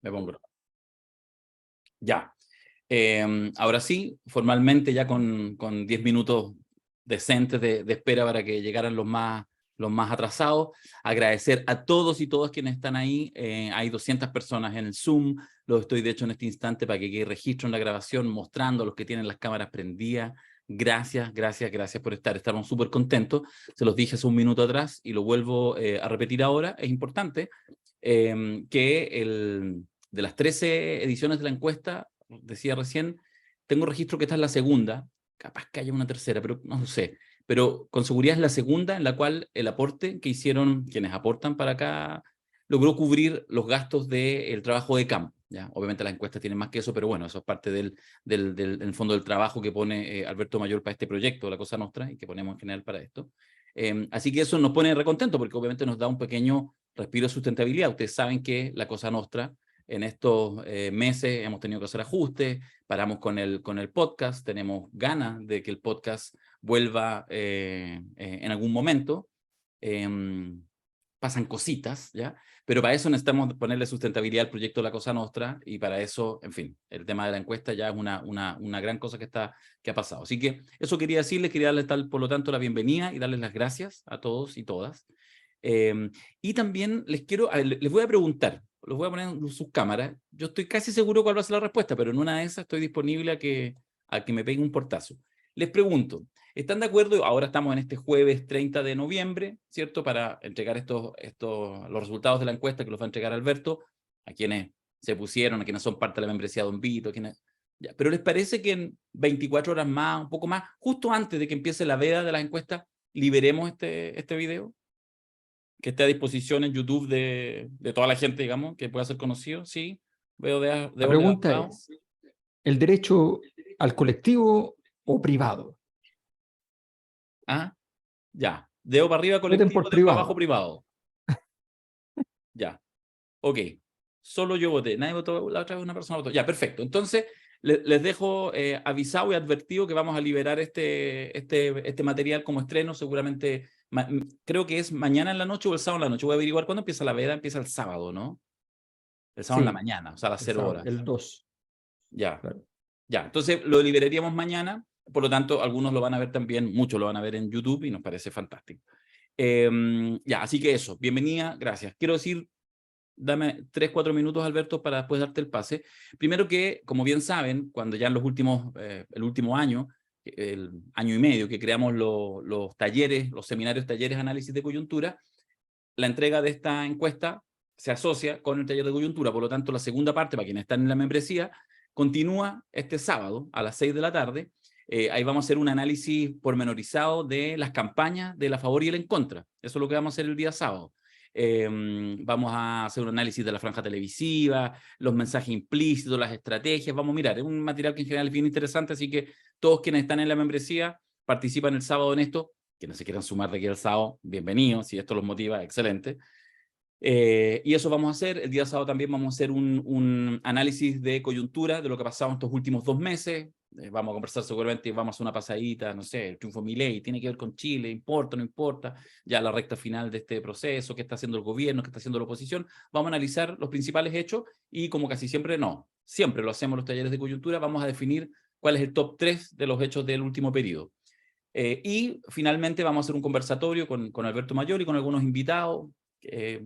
Me pongo. Ya. Ahora sí, formalmente ya con 10 minutos decentes de espera para que llegaran los más atrasados. Agradecer a todos y todas quienes están ahí. Hay 200 personas en el Zoom. Lo estoy, de hecho, en este instante para que quede registro en la grabación, mostrando a los que tienen las cámaras prendidas. Gracias, gracias, gracias por estar. Estamos súper contentos. Se los dije hace un minuto atrás y lo vuelvo a repetir ahora. Es importante que de las 13 ediciones de la encuesta, decía recién, tengo registro que esta es la segunda, capaz que haya una tercera, pero no lo sé. Pero con seguridad es la segunda en la cual el aporte que hicieron quienes aportan para acá logró cubrir los gastos del trabajo de campo. ¿Ya? Obviamente las encuestas tienen más que eso, pero bueno, eso es parte en el fondo del trabajo que pone Alberto Mayor para este proyecto, La Cosa Nostra, y que ponemos en general para esto. Así que eso nos pone recontento porque obviamente nos da un pequeño respiro de sustentabilidad. Ustedes saben que La Cosa Nostra en estos meses hemos tenido que hacer ajustes, paramos con el podcast, tenemos ganas de que el podcast vuelva en algún momento. Pasan cositas, ¿ya? Pero para eso necesitamos ponerle sustentabilidad al proyecto de La Cosa Nostra y para eso, en fin, el tema de la encuesta ya es una gran cosa que ha pasado. Así que eso quería decirles, quería darles por lo tanto la bienvenida y darles las gracias a todos y todas. Y también les voy a preguntar, los voy a poner en sus cámaras, yo estoy casi seguro cuál va a ser la respuesta, pero en una de esas estoy disponible a que me peguen un portazo. Les pregunto, ¿están de acuerdo? Ahora estamos en este jueves 30 de noviembre, ¿cierto? Para entregar los resultados de la encuesta que los va a entregar Alberto, a quienes se pusieron, a quienes son parte de la membresía de Don Vito, ya. Pero ¿les parece que en 24 horas más, un poco más, justo antes de que empiece la veda de las encuestas, liberemos este video? Que esté a disposición en YouTube de toda la gente, digamos, que pueda ser conocido, sí. Veo La pregunta es, ¿el derecho al colectivo o privado? Ah, ya. Dedo para arriba Voten colectivo, por dedo para privado. abajo privado. Ya. Ok. Solo yo voté. Nadie votó, la otra vez una persona votó. Ya, perfecto. Entonces, les dejo avisado y advertido que vamos a liberar este material como estreno, seguramente, creo que es mañana en la noche o el sábado en la noche. Voy a averiguar cuándo empieza la veda. Empieza el sábado, ¿no? El sábado en la Sí, mañana, o sea, a las 0 horas. el 2. Ya. Claro. Ya, entonces lo liberaríamos mañana, por lo tanto, algunos lo van a ver también, muchos lo van a ver en YouTube y nos parece fantástico. Ya, así que eso, bienvenida, gracias. Quiero decir, dame 3, 4 minutos, Alberto, para después darte el pase. Primero que, como bien saben, cuando ya en el último año, el año y medio que creamos los talleres, los seminarios, talleres, análisis de coyuntura, la entrega de esta encuesta se asocia con el taller de coyuntura, por lo tanto, la segunda parte, para quienes están en la membresía, continúa este sábado a las 6 de la tarde. Ahí vamos a hacer un análisis pormenorizado de las campañas del a favor y el en contra. Eso es lo que vamos a hacer el día sábado. Vamos a hacer un análisis de la franja televisiva, los mensajes implícitos, las estrategias. Vamos a mirar, es un material que en general es bien interesante, así que todos quienes están en la membresía participan el sábado en esto. Quienes se quieran sumar de aquí al sábado, bienvenidos, si esto los motiva, excelente. Y eso vamos a hacer. El día sábado también vamos a hacer un análisis de coyuntura de lo que ha pasado en estos últimos 2 meses. Vamos a conversar seguramente, vamos a hacer una pasadita, no sé, el triunfo de Milei, tiene que ver con Chile, importa, no importa, ya la recta final de este proceso, qué está haciendo el gobierno, qué está haciendo la oposición. Vamos a analizar los principales hechos y como casi siempre, siempre lo hacemos los talleres de coyuntura, vamos a definir cuál es el top 3 de los hechos del último periodo. Y finalmente vamos a hacer un conversatorio con Alberto Mayor y con algunos invitados.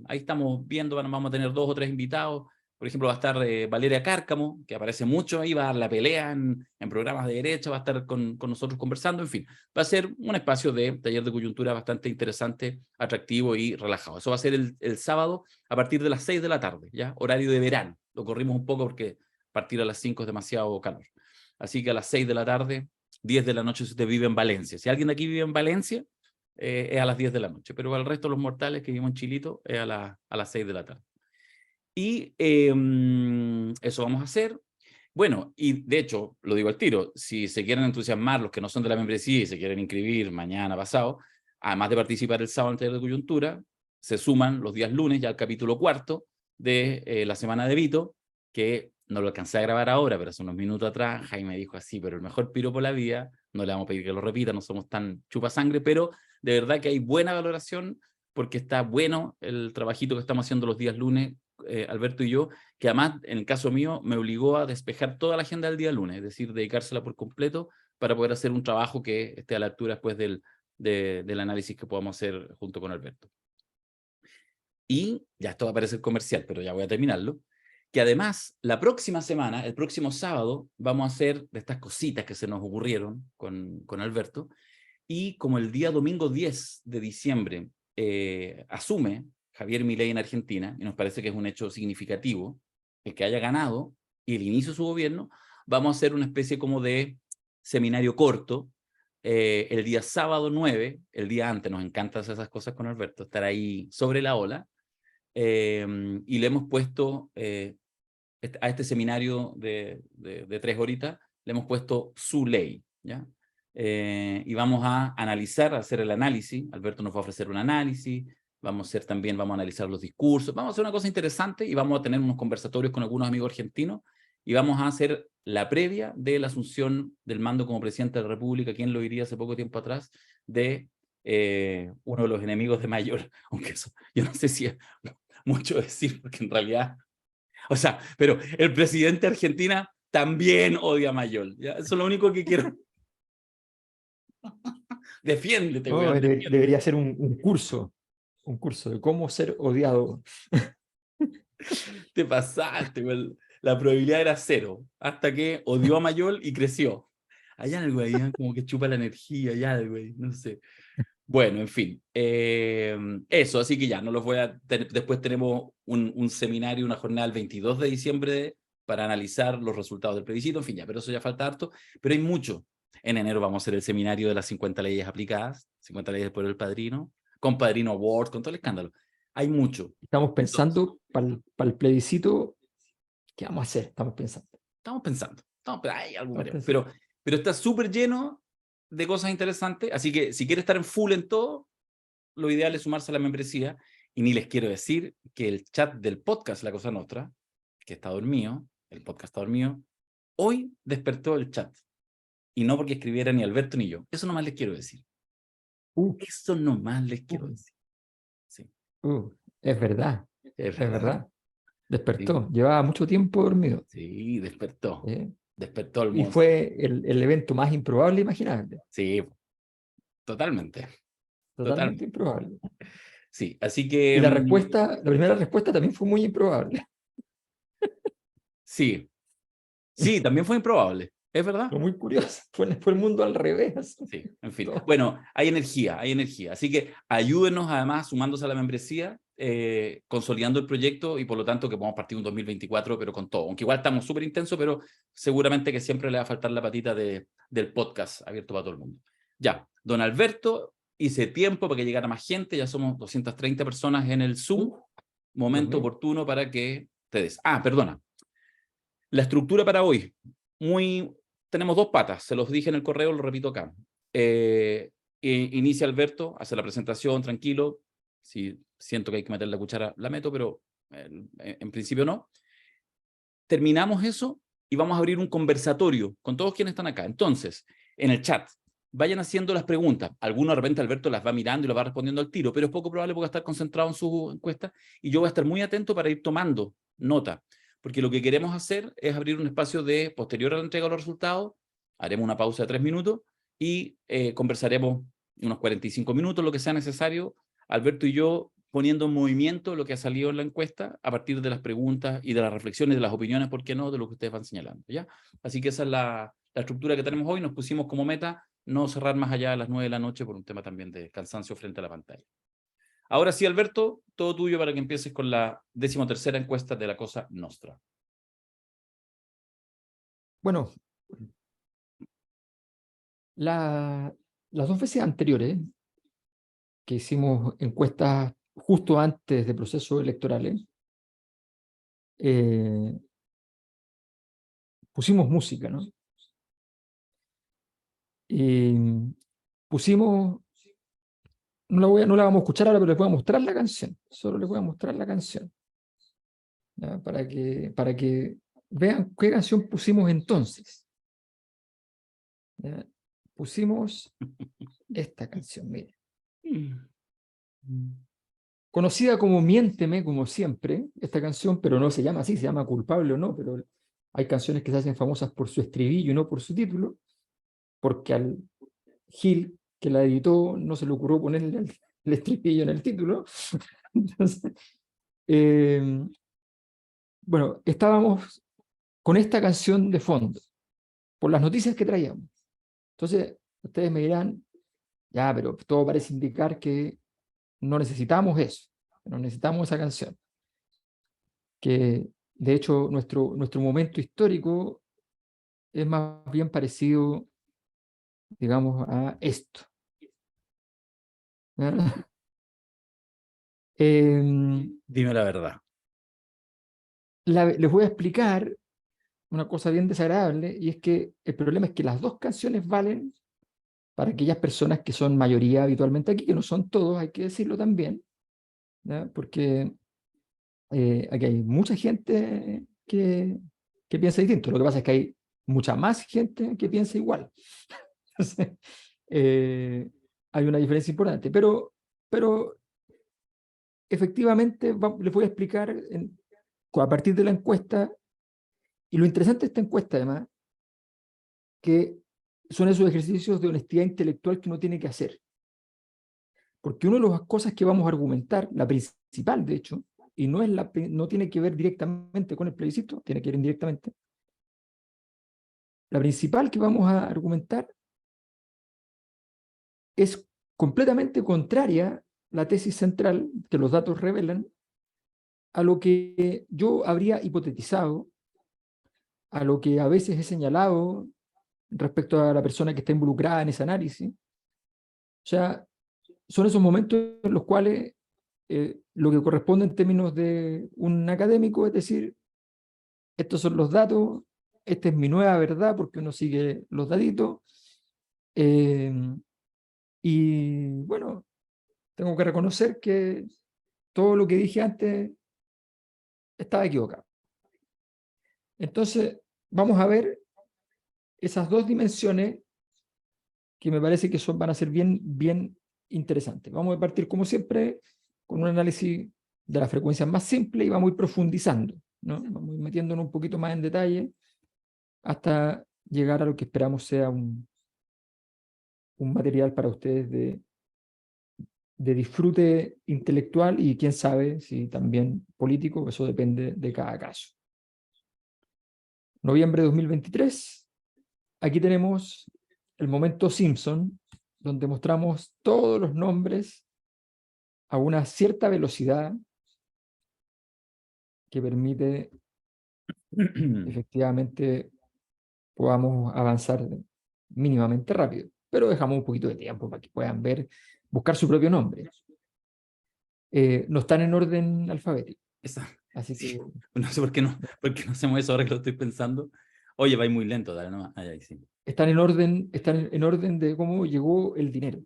Ahí estamos viendo, vamos a tener 2 o 3 invitados. Por ejemplo, va a estar Valeria Cárcamo, que aparece mucho ahí, va a dar la pelea en programas de derecha, va a estar con nosotros conversando, en fin. Va a ser un espacio de taller de coyuntura bastante interesante, atractivo y relajado. Eso va a ser el sábado a partir de las 6 de la tarde, ¿ya? Horario de verano. Lo corrimos un poco porque partir a las 5 es demasiado calor. Así que a las 6 de la tarde, 10 de la noche si usted vive en Valencia. Si alguien de aquí vive en Valencia, es a las 10 de la noche. Pero para el resto de los mortales que vivimos en Chilito, es a las 6 de la tarde. Y eso vamos a hacer. Bueno, y de hecho, lo digo al tiro, si se quieren entusiasmar los que no son de la membresía y se quieren inscribir mañana, pasado, además de participar el sábado en el taller de coyuntura, se suman los días lunes ya al capítulo 4 de la semana de Vito, que no lo alcancé a grabar ahora, pero hace unos minutos atrás Jaime dijo así, pero el mejor piropo la vida, no le vamos a pedir que lo repita, no somos tan chupasangre, pero de verdad que hay buena valoración porque está bueno el trabajito que estamos haciendo los días lunes Alberto y yo, que además, en el caso mío, me obligó a despejar toda la agenda del día lunes, es decir, dedicársela por completo para poder hacer un trabajo que esté a la altura después del análisis que podamos hacer junto con Alberto. Y ya esto va a parecer comercial, pero ya voy a terminarlo, que además la próxima semana, el próximo sábado, vamos a hacer de estas cositas que se nos ocurrieron con Alberto, y como el día domingo 10 de diciembre asume Javier Milei en Argentina, y nos parece que es un hecho significativo, el que haya ganado y el inicio de su gobierno, vamos a hacer una especie como de seminario corto, el día sábado 9, el día antes, nos encantan hacer esas cosas con Alberto, estar ahí sobre la ola, y le hemos puesto a este seminario de 3 horitas, le hemos puesto su ley, ¿ya? Y vamos a analizar, a hacer el análisis. Alberto nos va a ofrecer un análisis, vamos a analizar los discursos, vamos a hacer una cosa interesante y vamos a tener unos conversatorios con algunos amigos argentinos y vamos a hacer la previa de la asunción del mando como presidente de la República, quien lo diría hace poco tiempo atrás, de uno de los enemigos de Mayor, aunque eso yo no sé si es mucho decir, porque en realidad, o sea, pero el presidente de Argentina también odia a Mayol, ¿ya? Eso es lo único que quiero. Defiéndete, Oh, weón, defiéndete. debería ser un curso de cómo ser odiado. Te pasaste, weón. La probabilidad era 0, hasta que odió a Mayol y creció. Hay algo ahí, ¿eh? Como que chupa la energía, hay algo ahí, no sé. Bueno, en fin, eso, así que ya, no los voy a... Después tenemos un seminario, una jornada el 22 de diciembre para analizar los resultados del plebiscito, en fin, ya, pero eso ya falta harto, pero hay mucho. En enero vamos a hacer el seminario de las 50 leyes aplicadas, 50 leyes por el padrino, con Padrino Award, con todo el escándalo. Hay mucho. Estamos Entonces, pensando para el plebiscito, ¿qué vamos a hacer? Estamos pensando. hay algo Estamos veremos, pensando. pero está súper lleno de cosas interesantes, así que si quieres estar en full en todo, lo ideal es sumarse a la membresía, y ni les quiero decir que el chat del podcast La Cosa Nostra, que está dormido, el podcast está dormido, hoy despertó el chat, y no porque escribiera ni Alberto ni yo, eso nomás les quiero decir, eso nomás les quiero Uh, decir, sí, es verdad, es es verdad, verdad. Despertó. sí, Llevaba mucho tiempo dormido. sí, despertó, ¿Eh? despertó el Y monstruo, fue el evento más improbable imaginable. sí, totalmente, Totalmente totalmente, improbable. sí, así Y que, la primera respuesta también fue muy improbable. sí, sí, también fue improbable, es verdad. Fue muy curioso. Fue el mundo al revés. Sí, en fin. Todo. Bueno, hay energía, hay energía. Así que ayúdenos además sumándose a la membresía, consolidando el proyecto y por lo tanto que podamos partir un 2024, pero con todo. Aunque igual estamos súper intensos, pero seguramente que siempre le va a faltar la patita del podcast abierto para todo el mundo. Ya, don Alberto, hice tiempo para que llegara más gente, ya somos 230 personas en el Zoom. Momento Dios mío. oportuno para que te des. Ah, perdona. La estructura para hoy, tenemos 2 patas, se los dije en el correo, lo repito acá. Inicia Alberto, hace la presentación, tranquilo. Si siento que hay que meter la cuchara, la meto, pero en principio no. Terminamos eso y vamos a abrir un conversatorio con todos quienes están acá. Entonces, en el chat, vayan haciendo las preguntas. Algunos de repente Alberto las va mirando y las va respondiendo al tiro, pero es poco probable porque va a estar concentrado en su encuesta y yo voy a estar muy atento para ir tomando nota, porque lo que queremos hacer es abrir un espacio de posterior a la entrega de los resultados, haremos una pausa de 3 minutos y conversaremos unos 45 minutos, lo que sea necesario, Alberto y yo poniendo en movimiento lo que ha salido en la encuesta a partir de las preguntas y de las reflexiones, de las opiniones, ¿por qué no?, de lo que ustedes van señalando, ¿ya? Así que esa es la estructura que tenemos hoy. Nos pusimos como meta no cerrar más allá de las 9 de la noche por un tema también de cansancio frente a la pantalla. Ahora sí, Alberto, todo tuyo para que empieces con la 13ª encuesta de La Cosa Nostra. Bueno, las 2 veces anteriores que hicimos encuestas justo antes de procesos electorales, pusimos música, ¿no? Y pusimos, no la vamos a escuchar ahora, pero les voy a mostrar la canción. Solo les voy a mostrar la canción, ¿ya? Para que vean qué canción pusimos entonces. ¿Ya? Pusimos esta canción, miren. conocida como Miénteme, como siempre, esta canción, pero no se llama así, se llama Culpable o no, pero hay canciones que se hacen famosas por su estribillo y no por su título, porque al Gil, que la editó, no se le ocurrió ponerle el estribillo en el título. Entonces, bueno, estábamos con esta canción de fondo, por las noticias que traíamos. Entonces, ustedes me dirán, ya, pero todo parece indicar que no necesitamos eso, no necesitamos esa canción. Que de hecho nuestro momento histórico es más bien parecido, digamos, a esto. Dime la verdad. Les voy a explicar una cosa bien desagradable, y es que el problema es que las dos canciones valen para aquellas personas que son mayoría habitualmente aquí, que no son todos, hay que decirlo también, ¿ya? Porque aquí hay mucha gente que piensa distinto. Lo que pasa es que hay mucha más gente que piensa igual. Entonces, hay una diferencia importante. Pero efectivamente les voy a explicar a partir de la encuesta, y lo interesante de esta encuesta además, que son esos ejercicios de honestidad intelectual que uno tiene que hacer. Porque una de las cosas que vamos a argumentar, la principal de hecho, y no tiene que ver directamente con el plebiscito, tiene que ver indirectamente, la principal que vamos a argumentar es completamente contraria, la tesis central que los datos revelan, a lo que yo habría hipotetizado, a lo que a veces he señalado respecto a la persona que está involucrada en ese análisis. O sea, son esos momentos en los cuales lo que corresponde en términos de un académico es decir, estos son los datos, esta es mi nueva verdad porque uno sigue los daditos, y bueno, tengo que reconocer que todo lo que dije antes estaba equivocado. Entonces, vamos a ver esas dos dimensiones que me parece que van a ser bien interesantes. Vamos a partir, como siempre, con un análisis de las frecuencias más simple y vamos a ir profundizando, ¿no? Vamos a ir metiéndonos un poquito más en detalle hasta llegar a lo que esperamos sea un material para ustedes de disfrute intelectual y quién sabe si también político, eso depende de cada caso. Noviembre de 2023, aquí tenemos el momento Simpson, donde mostramos todos los nombres a una cierta velocidad que permite efectivamente podamos avanzar mínimamente rápido, pero dejamos un poquito de tiempo para que puedan ver, buscar su propio nombre. No están en orden alfabético, así Sí, que no sé por qué no hacemos eso ahora que lo estoy pensando. Oye, vais muy lento, dale nomás. Ahí sí. están en orden de cómo llegó el dinero.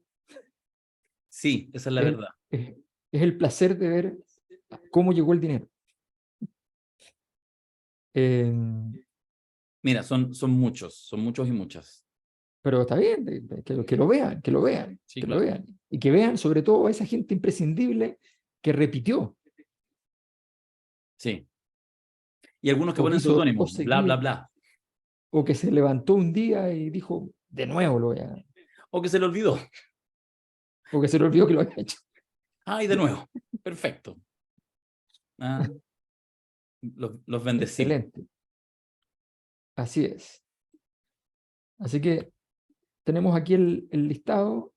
Sí, esa es la Es, verdad. es, es el placer de ver cómo llegó el dinero. Eh, Mira, son muchos y muchas. pero está bien, que lo vean, que lo vean, Sí, que lo claro. vean. Y que vean sobre todo a esa gente imprescindible que repitió Sí. Y algunos que o ponen quiso seudónimos, bla, bla, seguir, bla. o que se levantó un día y dijo, de nuevo lo voy a, O que se le olvidó. o que se le olvidó que lo había hecho. Ay, de nuevo. Perfecto. Ah, los bendecimos. Excelente, así es. Así que tenemos aquí el listado.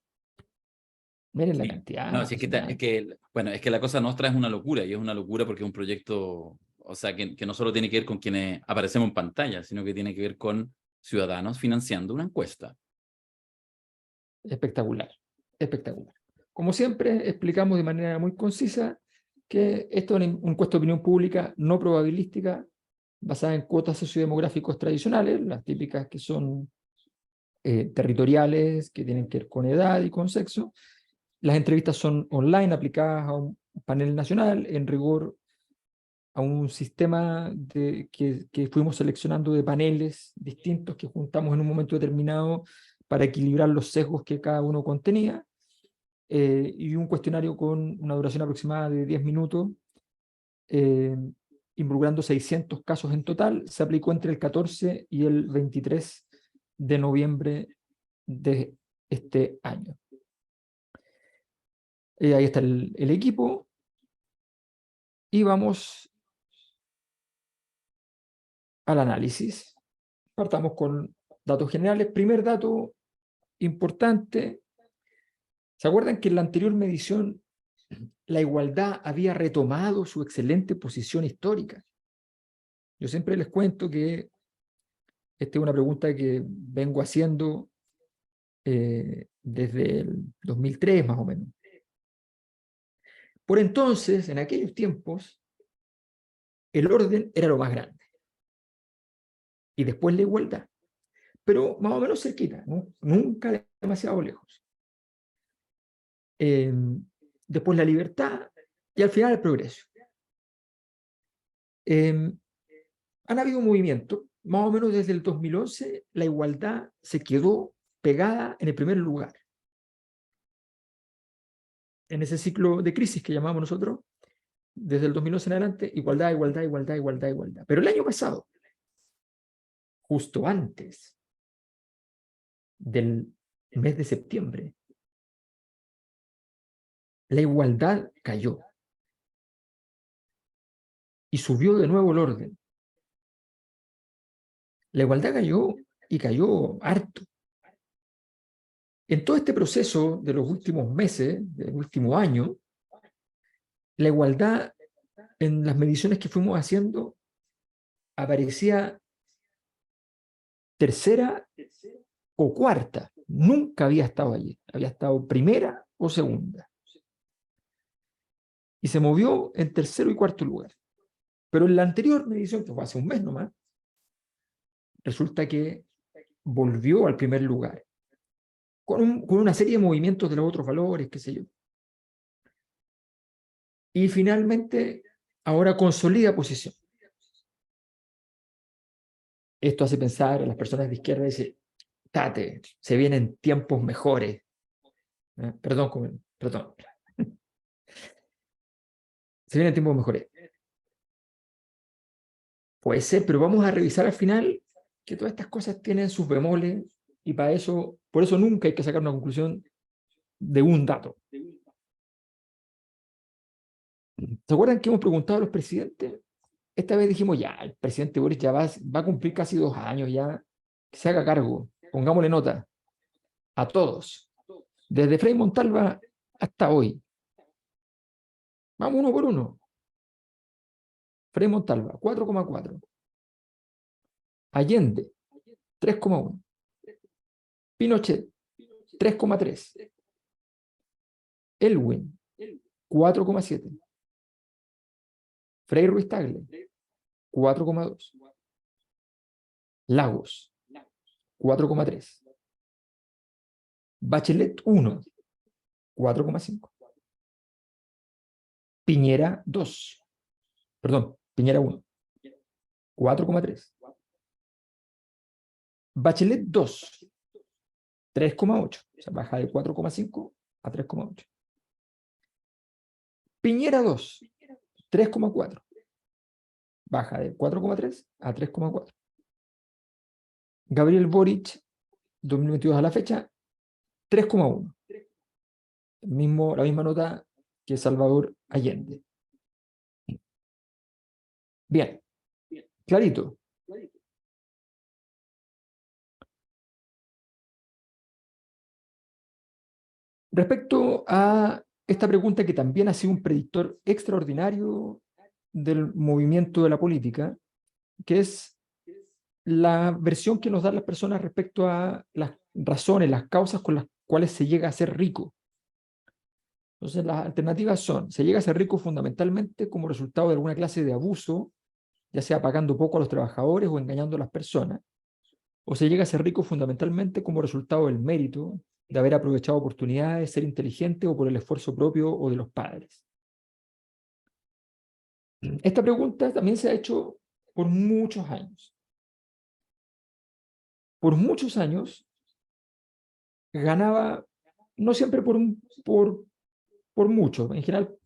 Miren la Sí. No, cantidad, sí, es impresionante. que, bueno, es que la cosa nuestra es una locura, y es una locura porque es un proyecto, o sea, que no solo tiene que ver con quienes aparecemos en pantalla, sino que tiene que ver con ciudadanos financiando una encuesta. Espectacular, espectacular. Como siempre, explicamos de manera muy concisa que esto es una encuesta de opinión pública no probabilística, basada en cuotas sociodemográficos tradicionales, las típicas que son territoriales, que tienen que ver con edad y con sexo. Las entrevistas son online, aplicadas a un panel nacional, en rigor a un sistema que fuimos seleccionando de paneles distintos que juntamos en un momento determinado para equilibrar los sesgos que cada uno contenía. y un cuestionario con una duración aproximada de 10 minutos, involucrando 600 casos en total. Se aplicó entre el 14 y el 23 de noviembre de este año. Ahí está el equipo. Y vamos al análisis. Partamos con datos generales. Primer dato importante. ¿Se acuerdan que en la anterior medición la igualdad había retomado su excelente posición histórica? Yo siempre les cuento que esta es una pregunta que vengo haciendo desde el 2003 más o menos. Por entonces, en aquellos tiempos, el orden era lo más grande. Y después la igualdad. Pero más o menos cerquita, ¿no? Nunca demasiado lejos. Después la libertad y al final el progreso. Han habido movimientos, más o menos desde el 2011 la igualdad se quedó pegada en el primer lugar. En ese ciclo de crisis que llamamos nosotros, desde el 2011 en adelante, igualdad, igualdad, igualdad, igualdad, igualdad. Pero el año pasado, justo antes del mes de septiembre, la igualdad cayó y subió de nuevo el orden. La igualdad cayó y cayó harto. En todo este proceso de los últimos meses, del último año, la igualdad en las mediciones que fuimos haciendo aparecía tercera o cuarta. Nunca había estado allí. Había estado primera o segunda. Y se movió en tercero y cuarto lugar. Pero en la anterior medición, que fue hace un mes nomás, resulta que volvió al primer lugar. Con una serie de movimientos de los otros valores, qué sé yo. Y finalmente, ahora consolida posición. Esto hace pensar a las personas de izquierda y dice, tate, se vienen tiempos mejores. Perdón. Se vienen tiempos mejores. Puede ser, pero vamos a revisar al final que todas estas cosas tienen sus bemoles y para eso, por eso nunca hay que sacar una conclusión de un dato. ¿Se acuerdan que hemos preguntado a los presidentes? Esta vez dijimos, ya, el presidente Boris ya va a cumplir casi 2 años, ya que se haga cargo, pongámosle nota a todos, desde Frei Montalva hasta hoy. Vamos uno por uno. Frei Montalva, 4,4. Allende, 3,1. Pinochet, 3,3. Elwin, 4,7. Frei Ruiz Tagle, 4,2. Lagos, 4,3. Bachelet 1, 4,5. Piñera 2. Perdón, Piñera 1, 4,3. Bachelet 2, 3,8. O sea, baja de 4,5 a 3,8. Piñera 2, 3,4. Baja de 4,3 a 3,4. Gabriel Boric, 2022 a la fecha, 3,1. La misma nota que Salvador Allende. Bien, clarito. Respecto a esta pregunta que también ha sido un predictor extraordinario del movimiento de la política, que es la versión que nos dan las personas respecto a las razones, las causas con las cuales se llega a ser rico. Entonces, las alternativas son, se llega a ser rico fundamentalmente como resultado de alguna clase de abuso, ya sea pagando poco a los trabajadores o engañando a las personas, o se llega a ser rico fundamentalmente como resultado del mérito, de haber aprovechado oportunidades, ser inteligente o por el esfuerzo propio o de los padres. Esta pregunta también se ha hecho por muchos años. Por muchos años ganaba no siempre por mucho, en general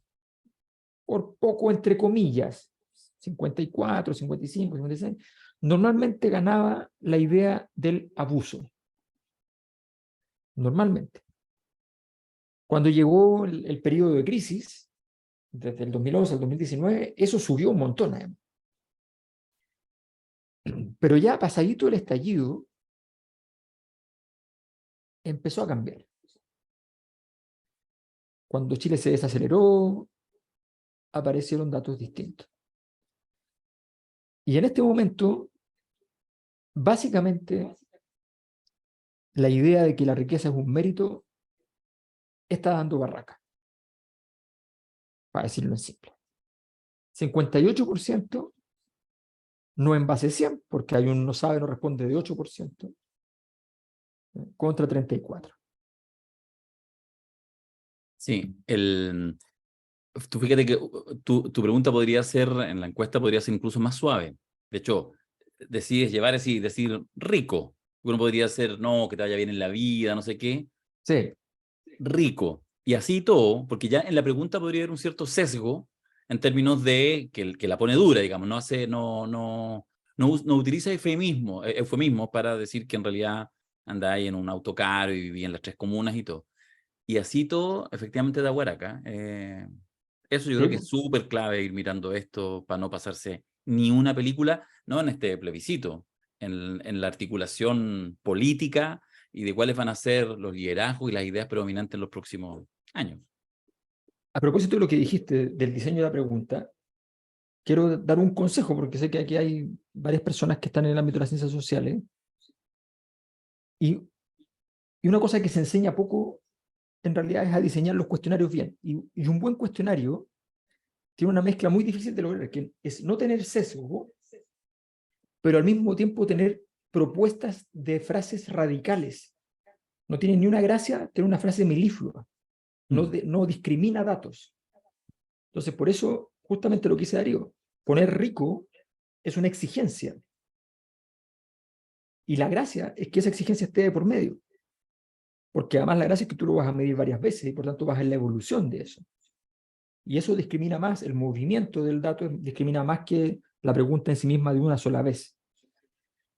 por poco, entre comillas, 54, 55, 56, normalmente ganaba la idea del abuso. Normalmente. Cuando llegó el periodo de crisis, desde el 2011 al 2019, eso subió un montón, además. Pero ya pasadito el estallido, empezó a cambiar. Cuando Chile se desaceleró, aparecieron datos distintos. Y en este momento, básicamente, la idea de que la riqueza es un mérito está dando barraca, para decirlo en simple. 58%, no en base 100, porque hay un no sabe, no responde de 8%, contra 34%. Sí, tú fíjate que tu pregunta podría ser, en la encuesta podría ser incluso más suave. De hecho, decides llevar así, decir rico. Uno podría ser, no, que te vaya bien en la vida, no sé qué. Sí. Rico. Y así todo, porque ya en la pregunta podría haber un cierto sesgo en términos de que la pone dura, digamos, no utiliza eufemismo para decir que en realidad andáis en un auto caro y viví en las 3 comunas y todo. Y así todo, efectivamente, da guaraca. Eso yo creo que es Sí. súper clave ir mirando esto para no pasarse ni una película, no en este plebiscito, en la articulación política y de cuáles van a ser los liderazgos y las ideas predominantes en los próximos años. A propósito de lo que dijiste del diseño de la pregunta, quiero dar un consejo, porque sé que aquí hay varias personas que están en el ámbito de las ciencias sociales, y una cosa que se enseña poco, en realidad, es a diseñar los cuestionarios bien. Y un buen cuestionario tiene una mezcla muy difícil de lograr, que es no tener sesgo, pero al mismo tiempo tener propuestas de frases radicales. No tiene ni una gracia tener una frase melíflua, no discrimina datos. Entonces, por eso, justamente lo que dice Darío, poner rico es una exigencia. Y la gracia es que esa exigencia esté de por medio. Porque además la gracia es que tú lo vas a medir varias veces y por tanto vas en la evolución de eso. Y eso discrimina más, el movimiento del dato discrimina más que la pregunta en sí misma de una sola vez.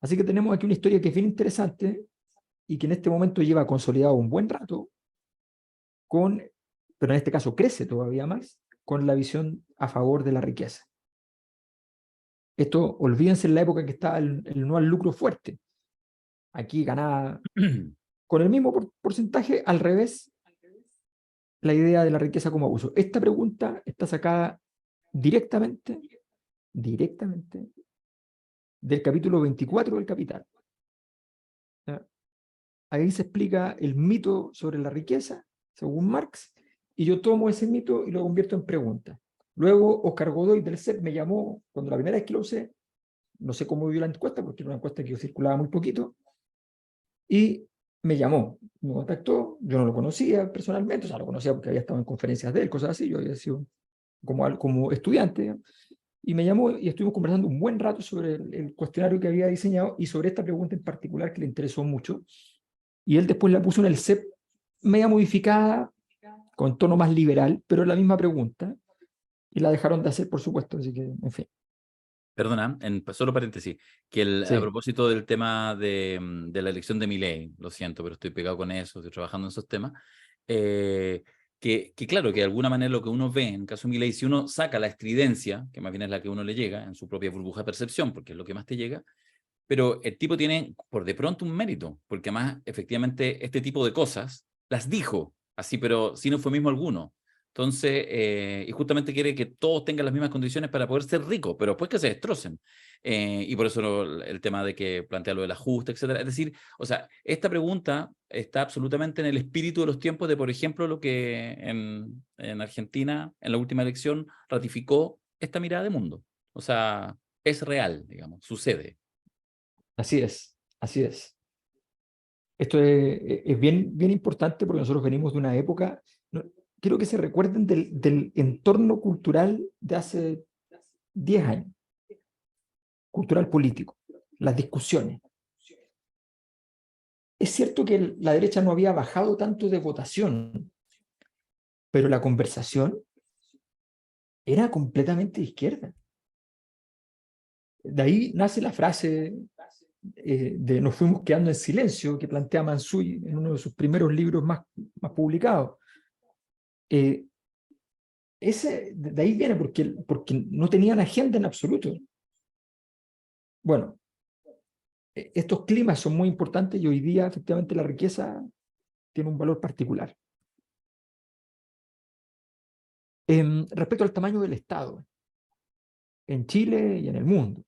Así que tenemos aquí una historia que es bien interesante y que en este momento lleva consolidado un buen rato, pero en este caso crece todavía más, con la visión a favor de la riqueza. Esto, olvídense en la época que estaba el no al lucro fuerte. Aquí ganaba con el mismo porcentaje, al revés, la idea de la riqueza como abuso. Esta pregunta está sacada directamente del capítulo 24 del Capital. ¿Ya? Ahí se explica el mito sobre la riqueza, según Marx, y yo tomo ese mito y lo convierto en pregunta. Luego, Oscar Godoy del CEP me llamó, cuando la primera vez que lo usé, no sé cómo vio la encuesta, porque era una encuesta que yo circulaba muy poquito, y me llamó, me contactó, yo no lo conocía personalmente, o sea, lo conocía porque había estado en conferencias de él, cosas así, yo había sido como estudiante, digamos, y me llamó y estuvimos conversando un buen rato sobre el cuestionario que había diseñado y sobre esta pregunta en particular que le interesó mucho, y él después la puso en el CEP media modificada, con tono más liberal, pero la misma pregunta, y la dejaron de hacer, por supuesto, así que, en fin. Perdona, solo paréntesis, que a Sí, propósito del tema de la elección de Milei, lo siento, pero estoy pegado con eso, estoy trabajando en esos temas, que claro, que de alguna manera lo que uno ve en el caso de Milei, si uno saca la estridencia, que más bien es la que uno le llega en su propia burbuja de percepción, porque es lo que más te llega, pero el tipo tiene por de pronto un mérito, porque además efectivamente este tipo de cosas las dijo, así, pero sin eufemismo alguno. Entonces, y justamente quiere que todos tengan las mismas condiciones para poder ser ricos, pero después que se destrocen. Y por eso el tema de que plantea lo del ajuste, etcétera. Es decir, o sea, esta pregunta está absolutamente en el espíritu de los tiempos de, por ejemplo, lo que en Argentina, en la última elección, ratificó esta mirada de mundo. O sea, es real, digamos, sucede. así es, así es. Esto es bien importante porque nosotros venimos de una época, quiero que se recuerden del entorno cultural de hace 10 años, cultural político, las discusiones. Es cierto que la derecha no había bajado tanto de votación, pero la conversación era completamente de izquierda. De ahí nace la frase de nos fuimos quedando en silencio que plantea Mansuy en uno de sus primeros libros más publicados. De ahí viene porque no tenían agenda en absoluto. Bueno, estos climas son muy importantes y hoy día efectivamente la riqueza tiene un valor particular. Respecto al tamaño del Estado, en Chile y en el mundo,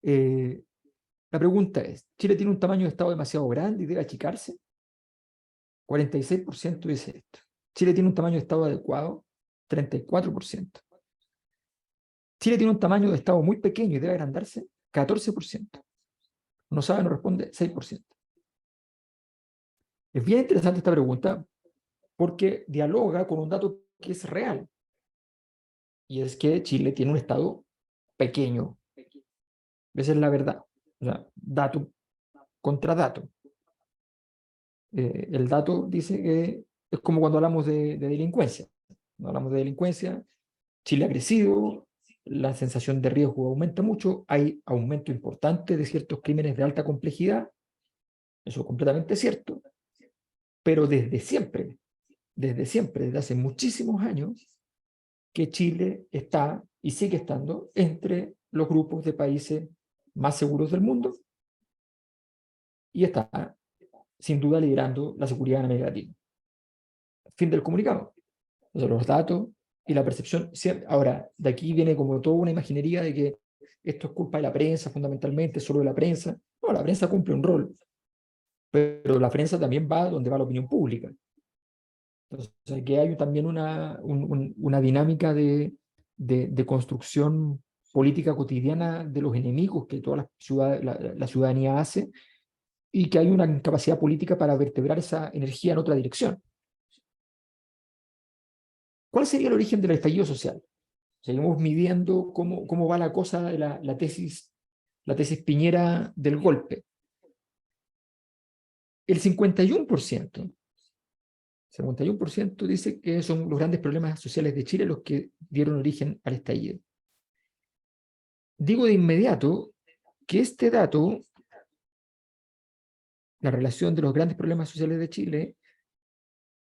la pregunta es, ¿Chile tiene un tamaño de Estado demasiado grande y debe achicarse? 46% dice esto. ¿Chile tiene un tamaño de Estado adecuado? 34%. ¿Chile tiene un tamaño de Estado muy pequeño y debe agrandarse? 14%. No sabe, no responde, 6%. Es bien interesante esta pregunta porque dialoga con un dato que es real. Y es que Chile tiene un Estado pequeño. Esa es la verdad. O sea, dato contra dato. El dato dice que es como cuando hablamos de delincuencia. Cuando hablamos de delincuencia, Chile ha crecido, la sensación de riesgo aumenta mucho, hay aumento importante de ciertos crímenes de alta complejidad, eso es completamente cierto, pero desde hace muchísimos años, que Chile está y sigue estando entre los grupos de países más seguros del mundo y está sin duda liderando la seguridad en América Latina. Fin del comunicado. O sea, los datos y la percepción. Ahora, de aquí viene como toda una imaginería de que esto es culpa de la prensa, fundamentalmente, solo de la prensa. No, la prensa cumple un rol, pero la prensa también va donde va la opinión pública. Entonces, aquí hay también una dinámica de construcción política cotidiana de los enemigos que toda la ciudadanía hace y que hay una incapacidad política para vertebrar esa energía en otra dirección. ¿Cuál sería el origen del estallido social? Seguimos midiendo cómo va la cosa de la tesis Piñera del golpe. El 51% dice que son los grandes problemas sociales de Chile los que dieron origen al estallido. Digo de inmediato que este dato, la relación de los grandes problemas sociales de Chile,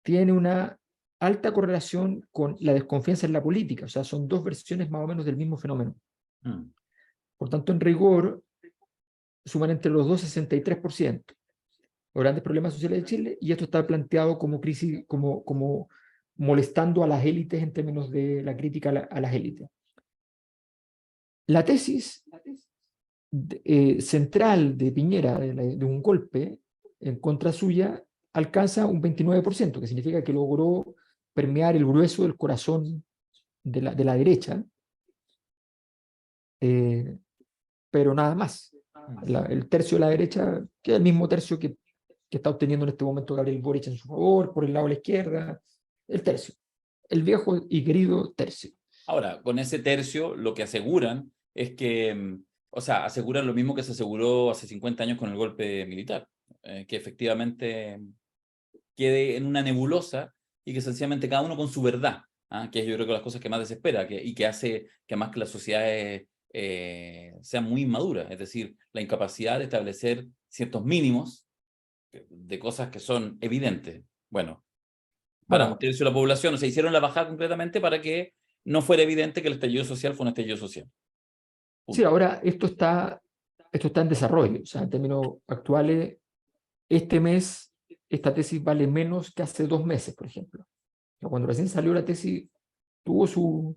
tiene una alta correlación con la desconfianza en la política, o sea, son dos versiones más o menos del mismo fenómeno. Por tanto, en rigor, suman entre los dos 63%. Los grandes problemas sociales de Chile, y esto está planteado como crisis, como molestando a las élites en términos de la crítica a las élites. La tesis central de Piñera, de un golpe en contra suya, alcanza un 29%, que significa que logró permear el grueso del corazón de la derecha, pero nada más. El tercio de la derecha, que es el mismo tercio que está obteniendo en este momento Gabriel Boric en su favor, por el lado de la izquierda, el tercio, el viejo y querido tercio. Ahora, con ese tercio, lo que aseguran es que, o sea, aseguran lo mismo que se aseguró hace 50 años con el golpe militar, que efectivamente quede en una nebulosa y que sencillamente cada uno con su verdad, que es yo creo que las cosas que más desespera y que hace que más que las sociedades sean muy inmaduras, es decir, la incapacidad de establecer ciertos mínimos de cosas que son evidentes. Bueno, para un tercio de la población, o sea, hicieron la bajada completamente para que no fuera evidente que el estallido social fue un estallido social. Punto. Sí, ahora esto está en desarrollo, o sea, en términos actuales, este mes esta tesis vale menos que hace 2 meses, por ejemplo. Cuando recién salió la tesis, tuvo su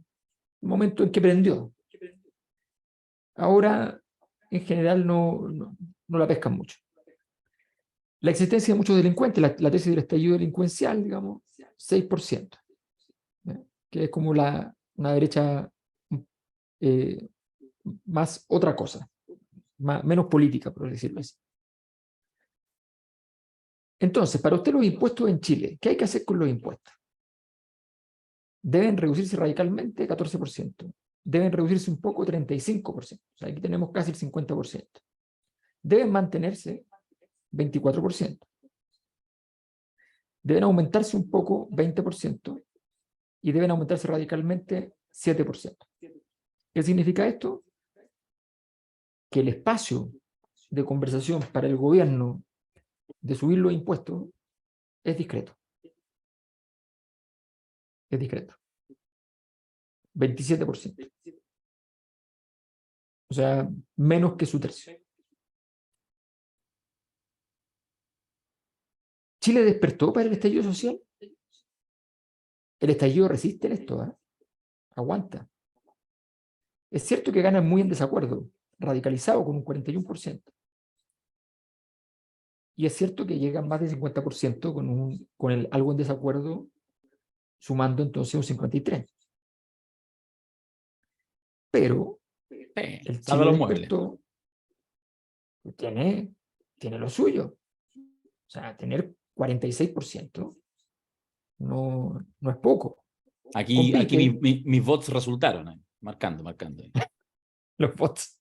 momento en que prendió. Ahora, en general, no la pescan mucho. La existencia de muchos delincuentes, la tesis del estallido delincuencial, digamos, 6%, que es como una derecha más otra cosa, menos política, por decirlo así. Entonces, para usted los impuestos en Chile, ¿qué hay que hacer con los impuestos? Deben reducirse radicalmente, 14%. Deben reducirse un poco, 35%. O sea, aquí tenemos casi el 50%. Deben mantenerse, 24%. Deben aumentarse un poco, 20%, y deben aumentarse radicalmente, 7%. ¿Qué significa esto? Que el espacio de conversación para el gobierno de subir los impuestos es discreto. Es discreto. 27%. O sea, menos que su tercio. ¿Chile despertó para el estallido social? El estallido resiste esto, ¿eh? Aguanta. Es cierto que ganan muy en desacuerdo, radicalizado con un 41%. Y es cierto que llegan más del 50% con el algo en desacuerdo, sumando entonces un 53%. Pero el salva Chile los muebles. despertó tiene lo suyo. O sea, tener 46% no es poco. Aquí Compite mis votos resultaron, marcando. los bots.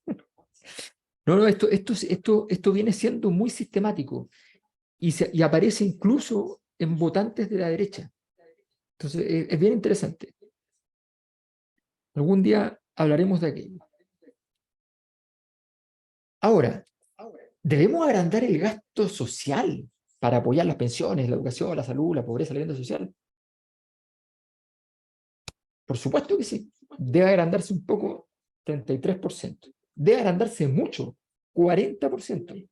No, esto viene siendo muy sistemático y aparece incluso en votantes de la derecha. Entonces, es bien interesante. Algún día hablaremos de aquello. Ahora, ¿debemos agrandar el gasto social para apoyar las pensiones, la educación, la salud, la pobreza, la vivienda social? Por supuesto que sí. Debe agrandarse un poco, 33%. Debe agrandarse mucho, 40%.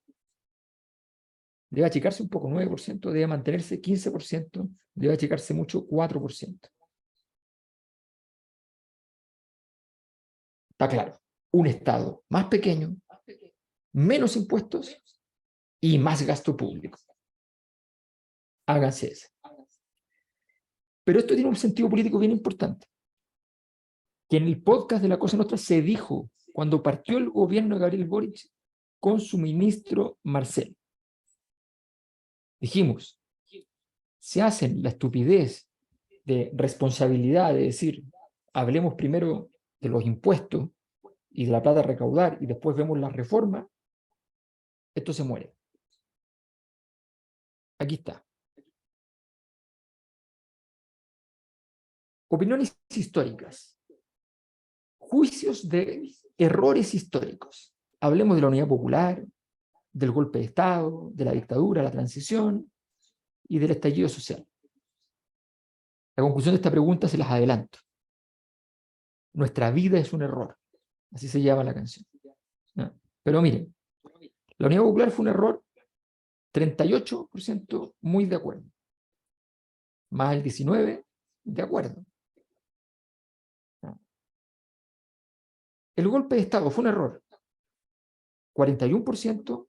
Debe achicarse un poco, 9%. Debe mantenerse, 15%. Debe achicarse mucho, 4%. Está claro. Un Estado más pequeño, menos impuestos y más gasto público. Háganse eso. Pero esto tiene un sentido político bien importante. Que en el podcast de La Cosa Nostra se dijo cuando partió el gobierno de Gabriel Boric con su ministro Marcel. Dijimos, se hacen la estupidez de responsabilidad, de decir, hablemos primero de los impuestos y de la plata a recaudar y después vemos la reforma, esto se muere. Aquí está. Opiniones históricas. Juicios de errores históricos. Hablemos de la unidad popular, del golpe de Estado, de la dictadura, la transición y del estallido social. La conclusión de esta pregunta se las adelanto. Nuestra vida es un error. Así se llama la canción. ¿No? Pero miren, la unidad popular fue un error, 38% muy de acuerdo. Más el 19% de acuerdo. ¿No? El golpe de Estado fue un error, 41%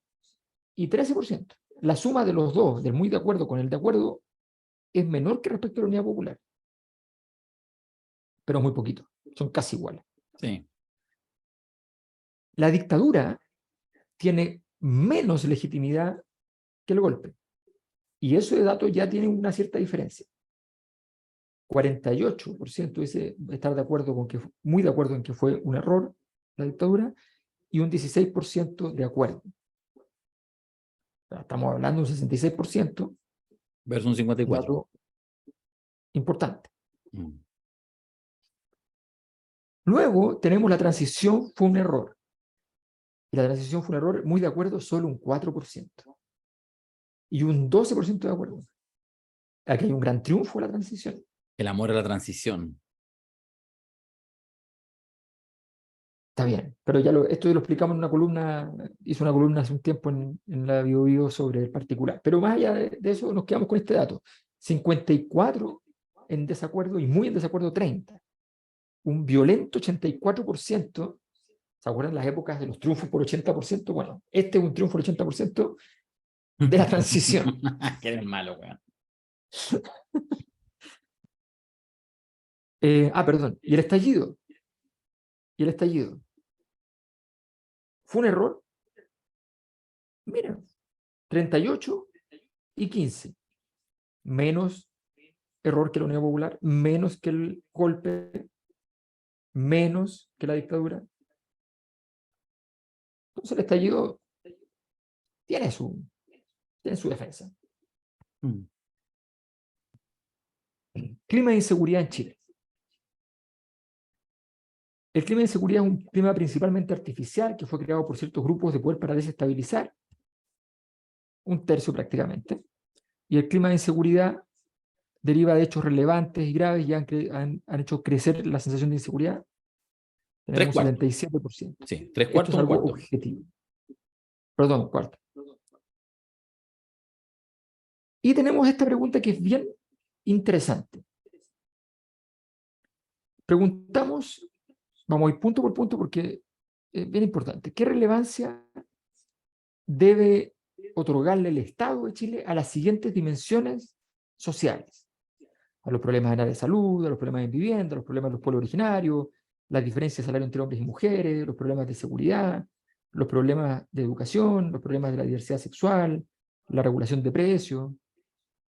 y 13%. La suma de los dos, del muy de acuerdo con el de acuerdo, es menor que respecto a la unidad popular. Pero muy poquito, son casi iguales. Sí. La dictadura tiene menos legitimidad que el golpe. Y eso de datos ya tiene una cierta diferencia. 48% dice estar de acuerdo con que, muy de acuerdo en que fue un error la dictadura, y un 16% de acuerdo. Estamos hablando de un 66%, Versus un 54. dato importante. Mm. Luego tenemos la transición, fue un error. Y la transición fue un error, muy de acuerdo, solo un 4%. Y un 12% de acuerdo. Aquí hay un gran triunfo de la transición. El amor a la transición. Está bien, pero esto ya lo explicamos en una columna, hice una columna hace un tiempo en la BioBio sobre el particular. Pero más allá de eso, nos quedamos con este dato. 54 en desacuerdo y muy en desacuerdo 30. Un violento 84%. ¿Se acuerdan las épocas de los triunfos por 80%? Bueno, este es un triunfo por 80% de la transición. Que eres malo, weón. Perdón. ¿Y el estallido? ¿Y el estallido? ¿Fue un error? Mira, 38 y 15. Menos error que la Unidad Popular, menos que el golpe, menos que la dictadura. Entonces el estallido tiene en su defensa. Mm. Clima de inseguridad en Chile. El clima de inseguridad es un clima principalmente artificial que fue creado por ciertos grupos de poder para desestabilizar, un tercio prácticamente, y el clima de inseguridad deriva de hechos relevantes y graves y han hecho crecer la sensación de inseguridad. Tres Tenemos un cuartos. 77%. Sí, tres Esto cuartos, es un algo cuarto. objetivo. Perdón, cuarto. Y tenemos esta pregunta que es bien interesante. Preguntamos, vamos a ir punto por punto porque es bien importante. ¿Qué relevancia debe otorgarle el Estado de Chile a las siguientes dimensiones sociales? A los problemas de salud, a los problemas de vivienda, a los problemas de los pueblos originarios, las diferencias de salario entre hombres y mujeres, los problemas de seguridad, los problemas de educación, los problemas de la diversidad sexual, la regulación de precios,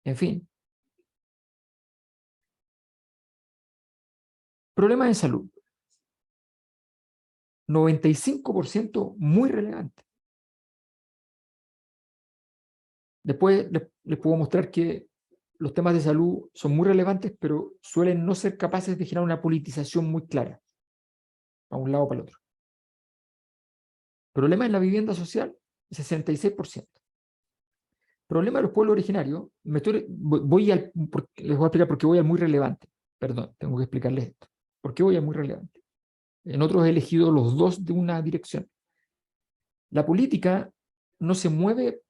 en fin. Problemas de salud. 95% muy relevante. Después les puedo mostrar que los temas de salud son muy relevantes, pero suelen no ser capaces de generar una politización muy clara, a un lado o para el otro. Problema en la vivienda social, 66%. Problema de los pueblos originarios, les voy a explicar por qué voy al muy relevante. Perdón, tengo que explicarles esto. ¿Por qué voy al muy relevante? En otros he elegido los dos de una dirección. La política no se mueve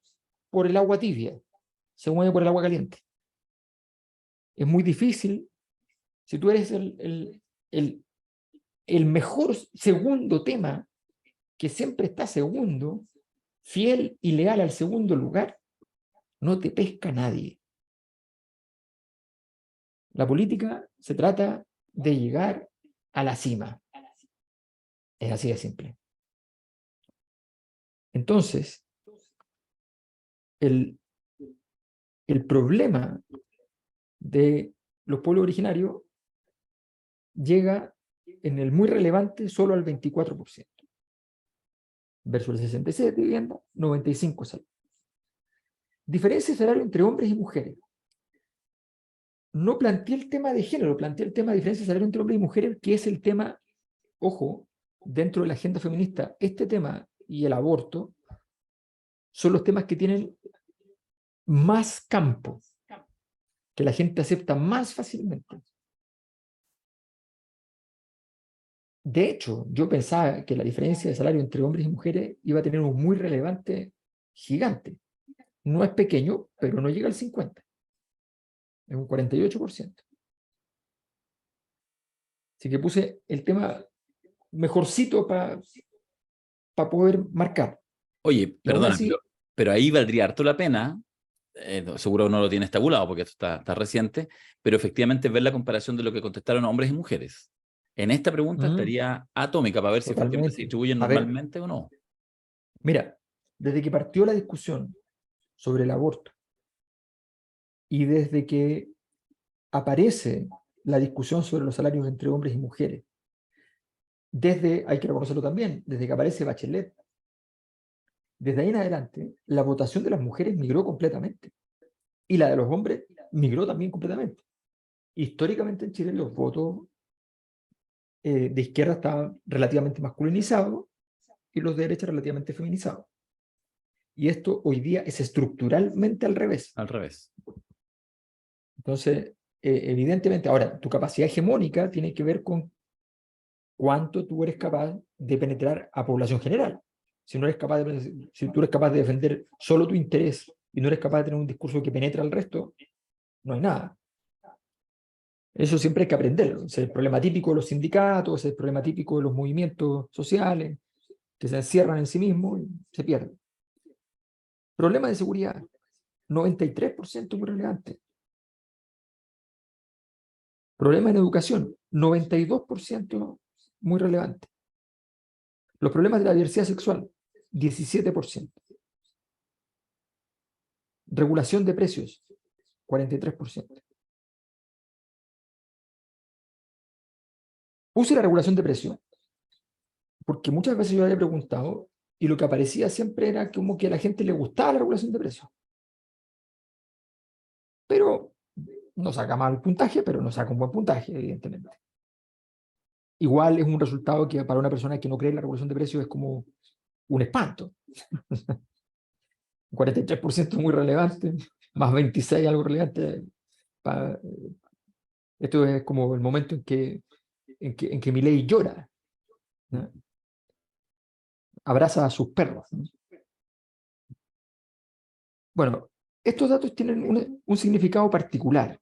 por el agua tibia, se mueve por el agua caliente. Es muy difícil, si tú eres el mejor segundo tema, que siempre está segundo, fiel y leal al segundo lugar, no te pesca nadie. La política se trata de llegar a la cima. Es así de simple. Entonces, el problema de los pueblos originarios llega en el muy relevante solo al 24%, versus el 67% de vivienda, 95% salud. Diferencia de salario entre hombres y mujeres. No planteé el tema de género, planteé el tema de diferencia de salario entre hombres y mujeres, que es el tema, ojo, dentro de la agenda feminista. Este tema y el aborto son los temas que tienen más campo, que la gente acepta más fácilmente. De hecho, yo pensaba que la diferencia de salario entre hombres y mujeres iba a tener un muy relevante gigante. No es pequeño, pero no llega al 50%. Es un 48%. Así que puse el tema mejorcito para poder marcar. Oye, Y aún perdona, así, pero ahí valdría harto la pena, seguro no lo tienes tabulado porque esto está reciente, pero efectivamente ver la comparación de lo que contestaron hombres y mujeres. En esta pregunta estaría atómica para ver si efectivamente se totalmente. distribuyen A ver, normalmente o no. mira, desde que partió la discusión sobre el aborto y desde que aparece la discusión sobre los salarios entre hombres y mujeres, hay que reconocerlo también, desde que aparece Bachelet, desde ahí en adelante, la votación de las mujeres migró completamente y la de los hombres migró también completamente. Históricamente en Chile los votos de izquierda estaban relativamente masculinizados y los de derecha relativamente feminizados. Y esto hoy día es estructuralmente al revés. Al revés. Entonces, evidentemente, ahora, tu capacidad hegemónica tiene que ver con cuánto tú eres capaz de penetrar a población general. Si tú eres capaz de defender solo tu interés y no eres capaz de tener un discurso que penetra al resto, no hay nada. Eso siempre hay que aprenderlo. Ese es el problema típico de los sindicatos, ese es el problema típico de los movimientos sociales, que se encierran en sí mismos y se pierden. Problema de seguridad, 93% muy relevante. Problema en educación, 92% muy relevante. Los problemas de la diversidad sexual, 17%. Regulación de precios, 43%. Puse la regulación de precios porque muchas veces yo había preguntado y lo que aparecía siempre era como que a la gente le gustaba la regulación de precios. pero no saca mal puntaje, pero no saca un buen puntaje, evidentemente. Igual es un resultado que para una persona que no cree en la regulación de precios es como un espanto. Un 43% muy relevante, más 26 algo relevante. Esto es como el momento en que Milei llora, ¿no? Abraza a sus perros, ¿no? Bueno, estos datos tienen un significado particular.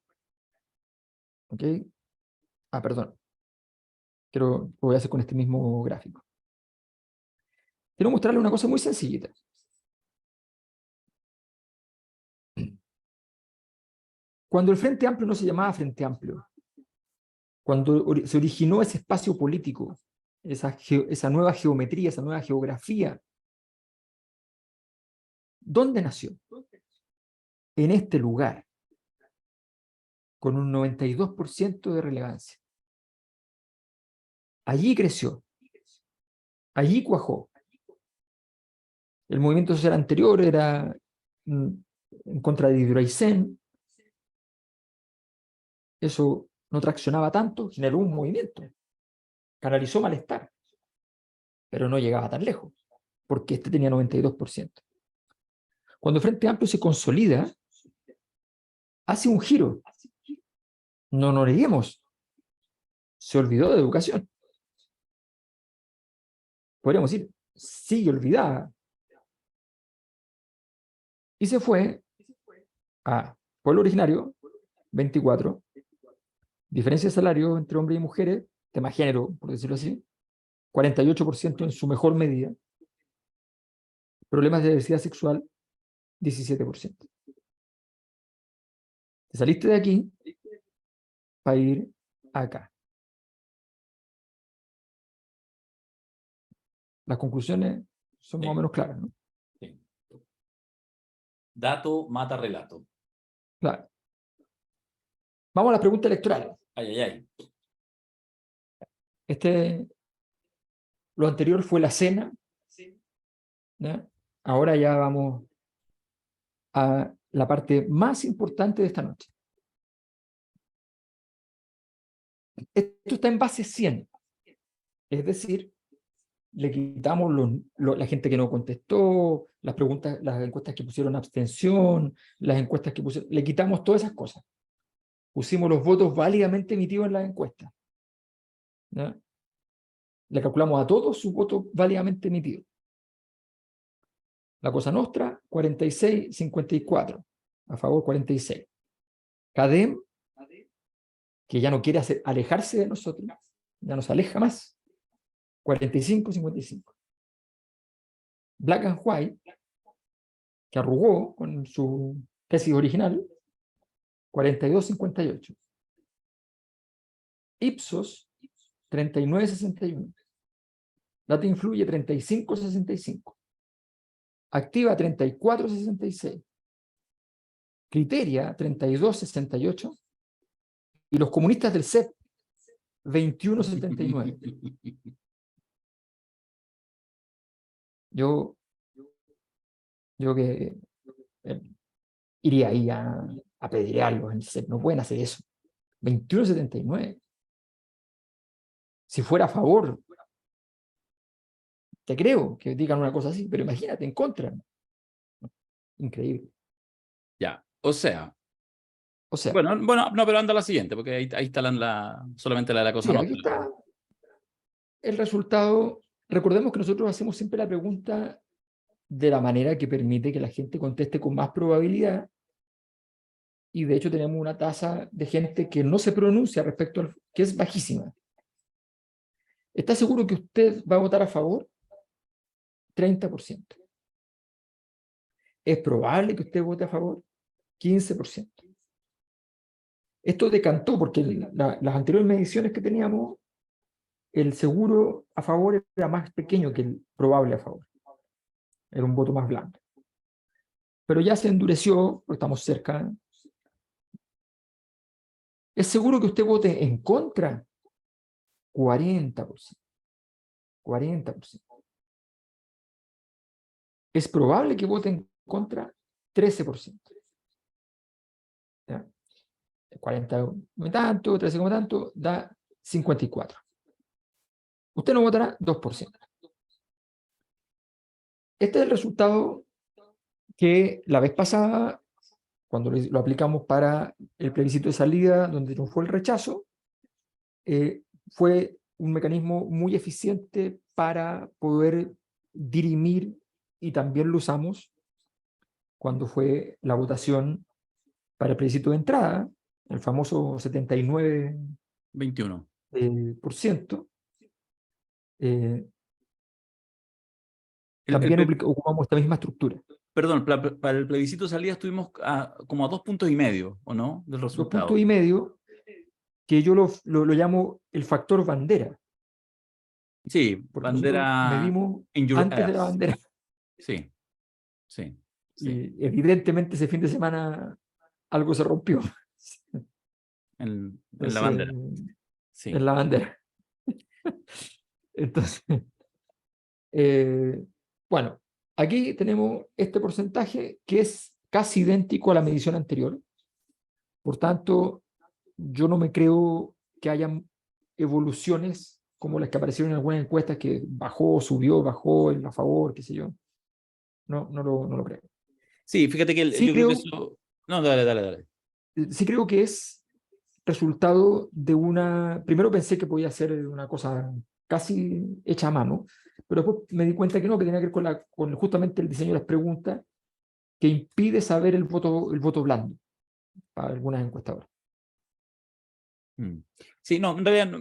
¿Ok? Perdón. Lo voy a hacer con este mismo gráfico. Quiero mostrarle una cosa muy sencillita. Cuando el Frente Amplio no se llamaba Frente Amplio, cuando se originó ese espacio político, esa nueva geometría, esa nueva geografía, ¿dónde nació? En este lugar, con un 92% de relevancia. Allí creció, allí cuajó. El movimiento social anterior era en contra de Hidroaicén. Eso no traccionaba tanto, generó un movimiento, canalizó malestar, pero no llegaba tan lejos, porque este tenía 92%. Cuando el Frente Amplio se consolida, hace un giro. No nos neguemos, se olvidó de educación. Podríamos decir, sigue olvidada. Y se fue a pueblo originario, 24, diferencia de salario entre hombres y mujeres, tema género, por decirlo así, 48% en su mejor medida, problemas de diversidad sexual, 17%. Te saliste de aquí para ir acá. Las conclusiones son más o menos claras, ¿no? Sí. Dato mata relato. Claro. Vamos a las preguntas electorales. Ay, ay, ay. Lo anterior fue la cena, ¿ya? Ahora ya vamos a la parte más importante de esta noche. Esto está en base 100, es decir, le quitamos la gente que no contestó, las preguntas, las encuestas que pusieron abstención, las encuestas que pusieron, le quitamos todas esas cosas. Pusimos los votos válidamente emitidos en las encuestas, ¿ya? Le calculamos a todos sus votos válidamente emitidos. La Cosa Nostra, 46-54, a favor 46. CADEM, que ya no quiere alejarse de nosotros, ya nos aleja más, 45-55. Black and White, que arrugó con su tesis original, 42-58. Ipsos, 39-61. Data Influye, 35-65. Activa, 34-66. Criteria, 32-68. Y los comunistas del CEP, 21-79. Yo que iría ahí a apedrearlos en el CEP. No pueden hacer eso. 21-79. Si fuera a favor, te creo que digan una cosa así, pero imagínate, en contra. Increíble. Ya, o sea, O sea, bueno, no, pero anda la siguiente, porque ahí está solamente la Cosa sí, aquí Nostra. está el resultado. Recordemos que nosotros hacemos siempre la pregunta de la manera que permite que la gente conteste con más probabilidad, y de hecho tenemos una tasa de gente que no se pronuncia respecto al que es bajísima. ¿Está seguro que usted va a votar a favor? 30%. ¿Es probable que usted vote a favor? 15%. Esto decantó porque las anteriores mediciones que teníamos, el seguro a favor era más pequeño que el probable a favor. Era un voto más blando. Pero ya se endureció, porque estamos cerca. ¿Es seguro que usted vote en contra? 40%. 40%. ¿Es probable que vote en contra? 13%. ¿ya? 40 y tanto, 13 como tanto, da 54. Usted no votará 2%. Este es el resultado que la vez pasada, cuando lo aplicamos para el plebiscito de salida, donde triunfó el rechazo, fue un mecanismo muy eficiente para poder dirimir, y también lo usamos cuando fue la votación para el plebiscito de entrada, el famoso 21. 79%. El También ple- ocupamos esta misma estructura. Perdón, para el plebiscito de salida estuvimos como a 2,5 puntos, ¿o no? Del 2,5 puntos, que yo lo llamo el factor bandera, Sí, porque nosotros bandera medimos in your antes de la ass. bandera. Sí, sí, sí. Y evidentemente ese fin de semana algo se rompió. En la Entonces, bandera. Sí. en la bandera. Entonces, eh, bueno, aquí tenemos este porcentaje que es casi idéntico a la medición anterior. Por tanto, yo no me creo que hayan evoluciones como las que aparecieron en algunas encuestas, que bajó, subió, bajó, a favor, qué sé yo. No lo creo. Sí, fíjate que Sí yo creo que creo, eso. No, dale, dale, dale. sí creo que es resultado de una... Primero pensé que podía ser una cosa casi hecha a mano, pero después me di cuenta que no, que tenía que ver con justamente el diseño de las preguntas, que impide saber el voto blando para algunas encuestadoras. Mm. Sí, no, en realidad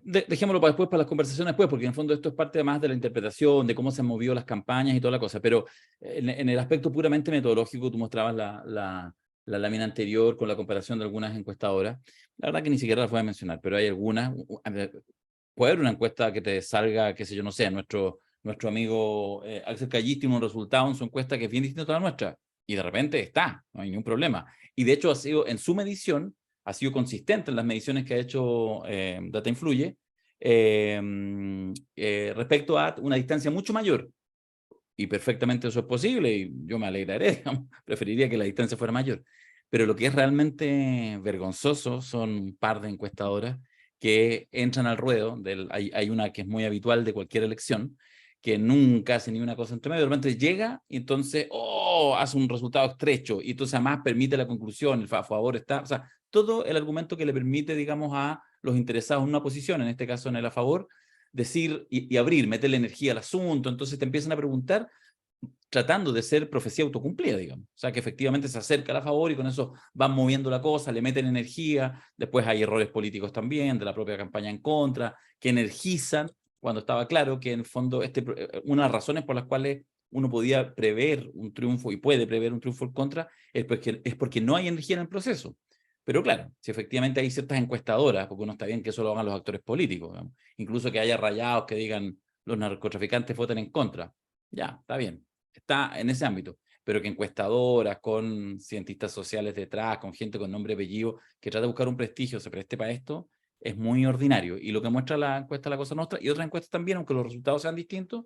dejémoslo para después, para las conversaciones después, porque en el fondo esto es parte más de la interpretación, de cómo se han movido las campañas y toda la cosa, pero en el aspecto puramente metodológico, tú mostrabas la lámina anterior con la comparación de algunas encuestadoras. La verdad que ni siquiera las voy a mencionar, pero hay algunas. Puede haber una encuesta que te salga, qué sé yo, no sé, nuestro amigo Axel Callis tiene un resultado en su encuesta que es bien distinto a la nuestra, y de repente está, no hay ningún problema. Y de hecho ha sido, en su medición, ha sido consistente en las mediciones que ha hecho Data Influye respecto a una distancia mucho mayor. Y perfectamente eso es posible, y yo me alegraré, digamos, preferiría que la distancia fuera mayor. Pero lo que es realmente vergonzoso son un par de encuestadoras que entran al ruedo, hay una que es muy habitual de cualquier elección, que nunca hace ni una cosa entre medio, de repente llega y entonces, hace un resultado estrecho, y entonces además permite la conclusión, el a favor está, o sea, todo el argumento que le permite, digamos, a los interesados en una posición, en este caso en el a favor, decir y abrir, meterle energía al asunto, entonces te empiezan a preguntar tratando de ser profecía autocumplida, digamos. O sea, que efectivamente se acerca a la favor y con eso van moviendo la cosa, le meten energía, después hay errores políticos también, de la propia campaña en contra, que energizan, cuando estaba claro que en el fondo una de las razones por las cuales uno podía prever un triunfo y puede prever un triunfo en contra es porque no hay energía en el proceso. Pero claro, si efectivamente hay ciertas encuestadoras, porque uno está bien que eso lo hagan los actores políticos, digamos, incluso que haya rayados que digan los narcotraficantes voten en contra, ya, está bien, está en ese ámbito, pero que encuestadoras con cientistas sociales detrás, con gente con nombre y apellido, que trata de buscar un prestigio, se preste para esto, es muy ordinario. Y lo que muestra la encuesta La Cosa Nostra y otras encuestas también, aunque los resultados sean distintos,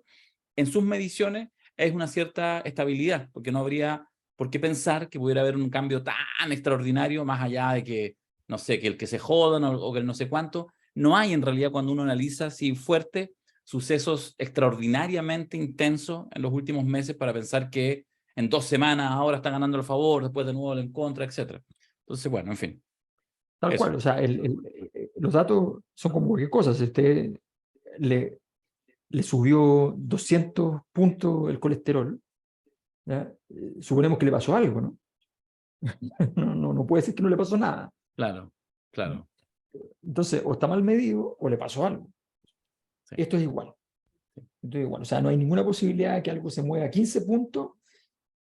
en sus mediciones es una cierta estabilidad, porque no habría por qué pensar que pudiera haber un cambio tan extraordinario, más allá de que, no sé, que el que se jodan o que el no sé cuánto. No hay en realidad, cuando uno analiza así fuerte, sucesos extraordinariamente intensos en los últimos meses para pensar que en 2 semanas ahora está ganando a favor, después de nuevo en contra, etc. Entonces, bueno, en fin, Tal eso. cual, o sea, los datos son como cualquier cosa. Si usted le, le subió 200 puntos el colesterol, ¿ya? Suponemos que le pasó algo, ¿no? No puede ser que no le pasó nada. Claro, ¿No? claro. Entonces, o está mal medido o le pasó algo. Sí. Esto es igual. Esto es igual. O sea, no hay ninguna posibilidad de que algo se mueva a 15 puntos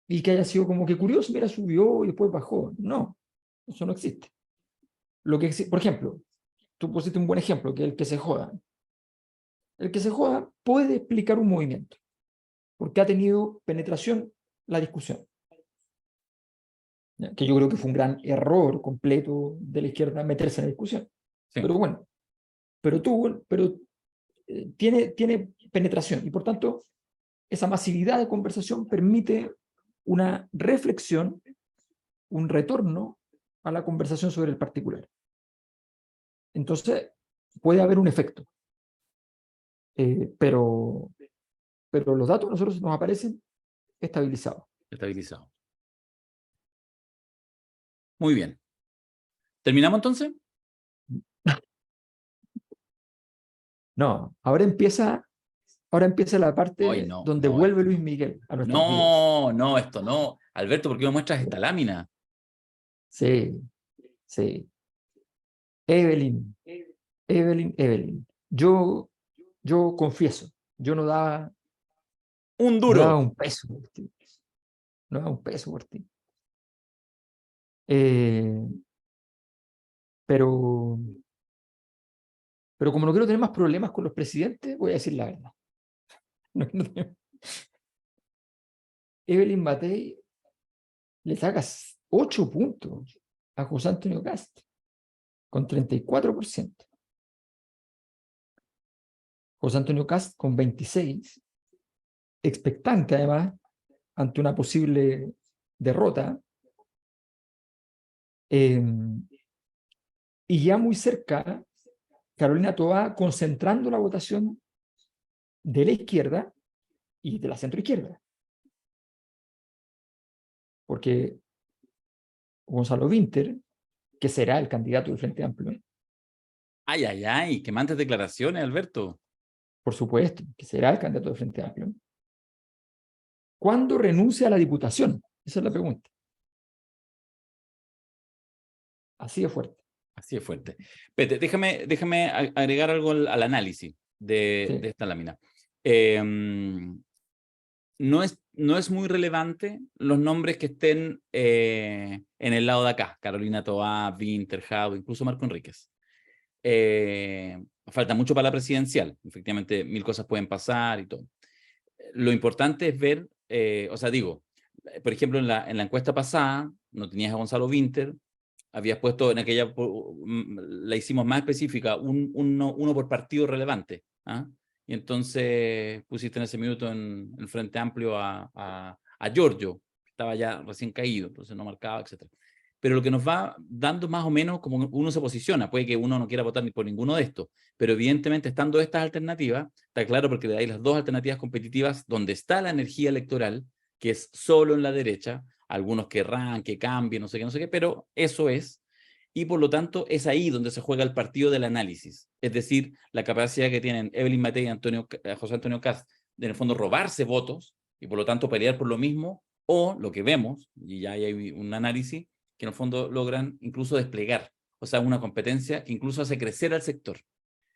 y que haya sido como que curioso, mira, subió y después bajó. No, eso no existe. Por ejemplo, tú pusiste un buen ejemplo, que es el que se joda. El que se joda puede explicar un movimiento, porque ha tenido penetración la discusión. ¿Ya? Que yo creo que fue un gran error completo de la izquierda meterse en la discusión. Sí. Pero bueno, pero tiene penetración y por tanto esa masividad de conversación permite una reflexión, un retorno a la conversación sobre el particular. Entonces, puede haber un efecto. Pero los datos a nosotros nos aparecen estabilizados. Estabilizado. Muy bien. ¿Terminamos entonces? No, ahora empieza la Ay, parte no, donde no, vuelve esto Luis no. Miguel a nuestras vidas. No, no, esto no. Alberto, ¿por qué me muestras esta lámina? Sí, sí. Evelyn, Evelyn. Yo confieso, yo Un no duro. daba un peso por ti. No daba un peso por ti. Eh, pero, pero como no quiero tener más problemas con los presidentes, voy a decir la verdad. No tengo- Evelyn Matei le sacas 8 puntos a José Antonio Cast con 34%. José Antonio Cast con 26%, expectante además ante una posible derrota. Eh, y ya muy cerca, Carolina Toá concentrando la votación de la izquierda y de la centroizquierda. Porque Gonzalo Vinter, que será el candidato del Frente Amplio, Ay, ay, ay, quemantes declaraciones, Alberto. por supuesto, que será el candidato del Frente Amplio, ¿cuándo renuncia a la diputación? Esa es la pregunta. Así de fuerte. Así es fuerte. Pete, déjame agregar algo al análisis de Sí. esta lámina. No es muy relevante los nombres que estén en el lado de acá. Carolina Toá, Vinter, Jaude, incluso Marco Enríquez. Falta mucho para la presidencial. Efectivamente, 1000 cosas pueden pasar y todo. Lo importante es ver, o sea, digo, por ejemplo, en la encuesta pasada, no tenías a Gonzalo Vinter, habías puesto en aquella, la hicimos más específica, uno por partido relevante. ¿Ah? Y entonces pusiste en ese minuto en el Frente Amplio a Giorgio, que estaba ya recién caído, entonces no marcaba, etc. Pero lo que nos va dando más o menos como uno se posiciona, puede que uno no quiera votar ni por ninguno de estos, pero evidentemente estando estas alternativas, está claro porque le dais las dos alternativas competitivas donde está la energía electoral, que es solo en la derecha, algunos querrán que cambie, no sé qué, pero eso es, y por lo tanto es ahí donde se juega el partido del análisis, es decir, la capacidad que tienen Evelyn Matei y José Antonio Kast de en el fondo robarse votos y por lo tanto pelear por lo mismo, o lo que vemos, y ya hay un análisis, que en el fondo logran incluso desplegar, o sea, una competencia que incluso hace crecer al sector,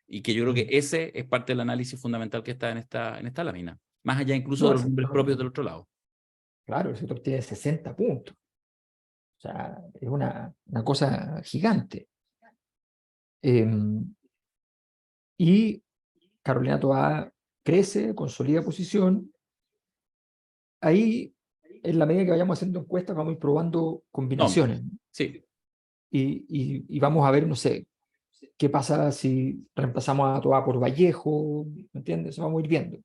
y que yo creo que ese es parte del análisis fundamental que está en esta lámina, más allá incluso No, de el los nombres sector, propios del otro lado. claro, el sector tiene 60 puntos. O sea, es una cosa gigante. Y Carolina Toá crece, consolida posición. Ahí, en la medida que vayamos haciendo encuestas, vamos a ir probando Nombres, combinaciones. sí. Y vamos a ver, no sé, qué pasa si reemplazamos a Toá por Vallejo, ¿me entiendes? Vamos a ir viendo.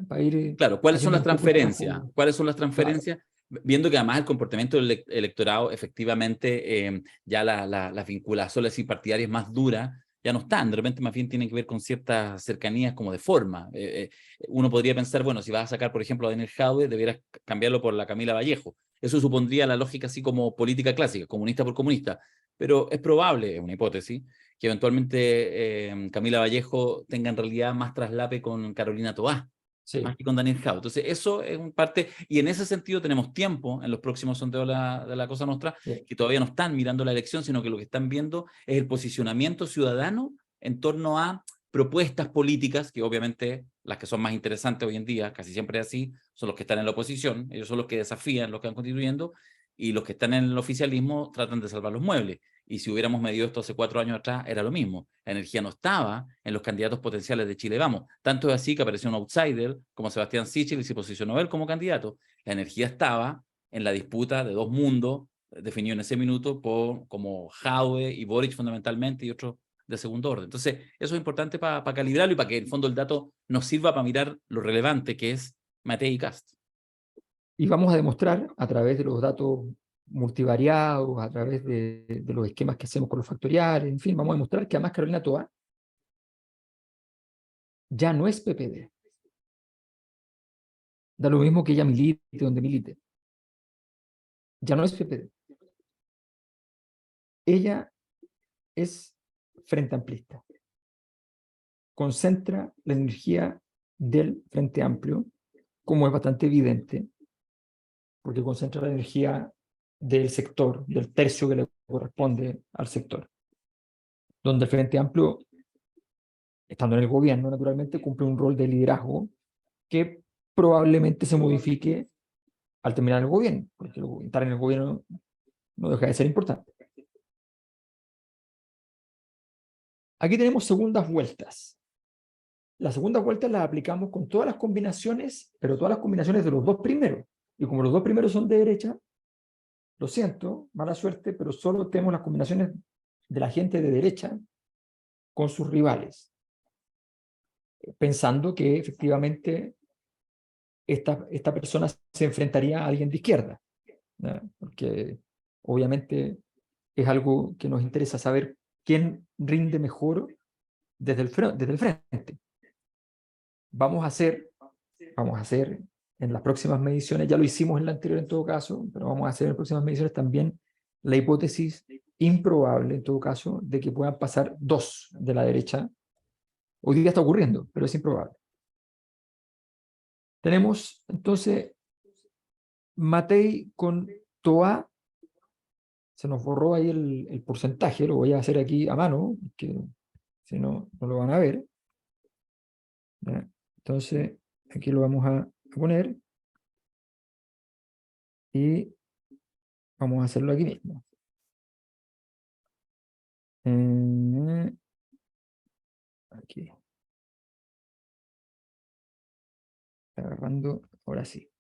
Para ir Claro, ¿cuáles son haciendo las un poco el transferencias? trabajo. ¿Cuáles son las Claro. transferencias? Viendo que además el comportamiento del electorado, efectivamente, ya las vinculaciones y partidarias más duras ya no están, de repente más bien tienen que ver con ciertas cercanías como de forma. Uno podría pensar, bueno, si vas a sacar, por ejemplo, a Daniel Jadwe, debieras cambiarlo por la Camila Vallejo. Eso supondría la lógica así como política clásica, comunista por comunista. Pero es probable, es una hipótesis, que eventualmente Camila Vallejo tenga en realidad más traslape con Carolina Toá, más Sí. que con Daniel Jau. Entonces, eso es un parte, y en ese sentido tenemos tiempo en los próximos sondeos de la Cosa Nostra, Sí. que todavía no están mirando la elección, sino que lo que están viendo es el posicionamiento ciudadano en torno a propuestas políticas, que obviamente las que son más interesantes hoy en día, casi siempre es así, son los que están en la oposición, ellos son los que desafían, los que van constituyendo, y los que están en el oficialismo tratan de salvar los muebles. Y si hubiéramos medido esto hace 4 años atrás, era lo mismo. La energía no estaba en los candidatos potenciales de Chile Vamos. Tanto es así que apareció un outsider como Sebastián Sichel y se posicionó él como candidato. La energía estaba en la disputa de dos mundos, definido en ese minuto como Jadwe y Boric fundamentalmente y otros de segundo orden. Entonces, eso es importante para calibrarlo y para que en el fondo el dato nos sirva para mirar lo relevante que es Matei y Kast. Y vamos a demostrar a través de los datos multivariados, a través de los esquemas que hacemos con los factoriales, en fin, vamos a demostrar que además Carolina Toa ya no es PPD. Da lo mismo que ella milite donde milite. Ya no es PPD. Ella es frente amplista. Concentra la energía del Frente Amplio, como es bastante evidente, porque concentra la energía del sector, del tercio que le corresponde al sector, donde el Frente Amplio, estando en el gobierno, naturalmente, cumple un rol de liderazgo que probablemente se modifique al terminar el gobierno, porque estar en el gobierno no deja de ser importante. Aquí tenemos segundas vueltas. Las segundas vueltas las aplicamos con todas las combinaciones, pero todas las combinaciones de los dos primeros. Y como los dos primeros son de derecha, lo siento, mala suerte, pero solo tenemos las combinaciones de la gente de derecha con sus rivales, pensando que efectivamente esta persona se enfrentaría a alguien de izquierda, ¿no? Porque obviamente es algo que nos interesa saber quién rinde mejor desde el frente. Vamos a hacer en las próximas mediciones, ya lo hicimos en la anterior en todo caso, pero vamos a hacer en las próximas mediciones también la hipótesis improbable en todo caso de que puedan pasar dos de la derecha. Hoy día está ocurriendo, pero es improbable. Tenemos entonces Matei con Toa. Se nos borró ahí el porcentaje, lo voy a hacer aquí a mano, que si no, no lo van a ver. ¿Ya? Entonces, aquí lo vamos a poner y vamos a hacerlo aquí mismo. Aquí. Está agarrando, ahora sí.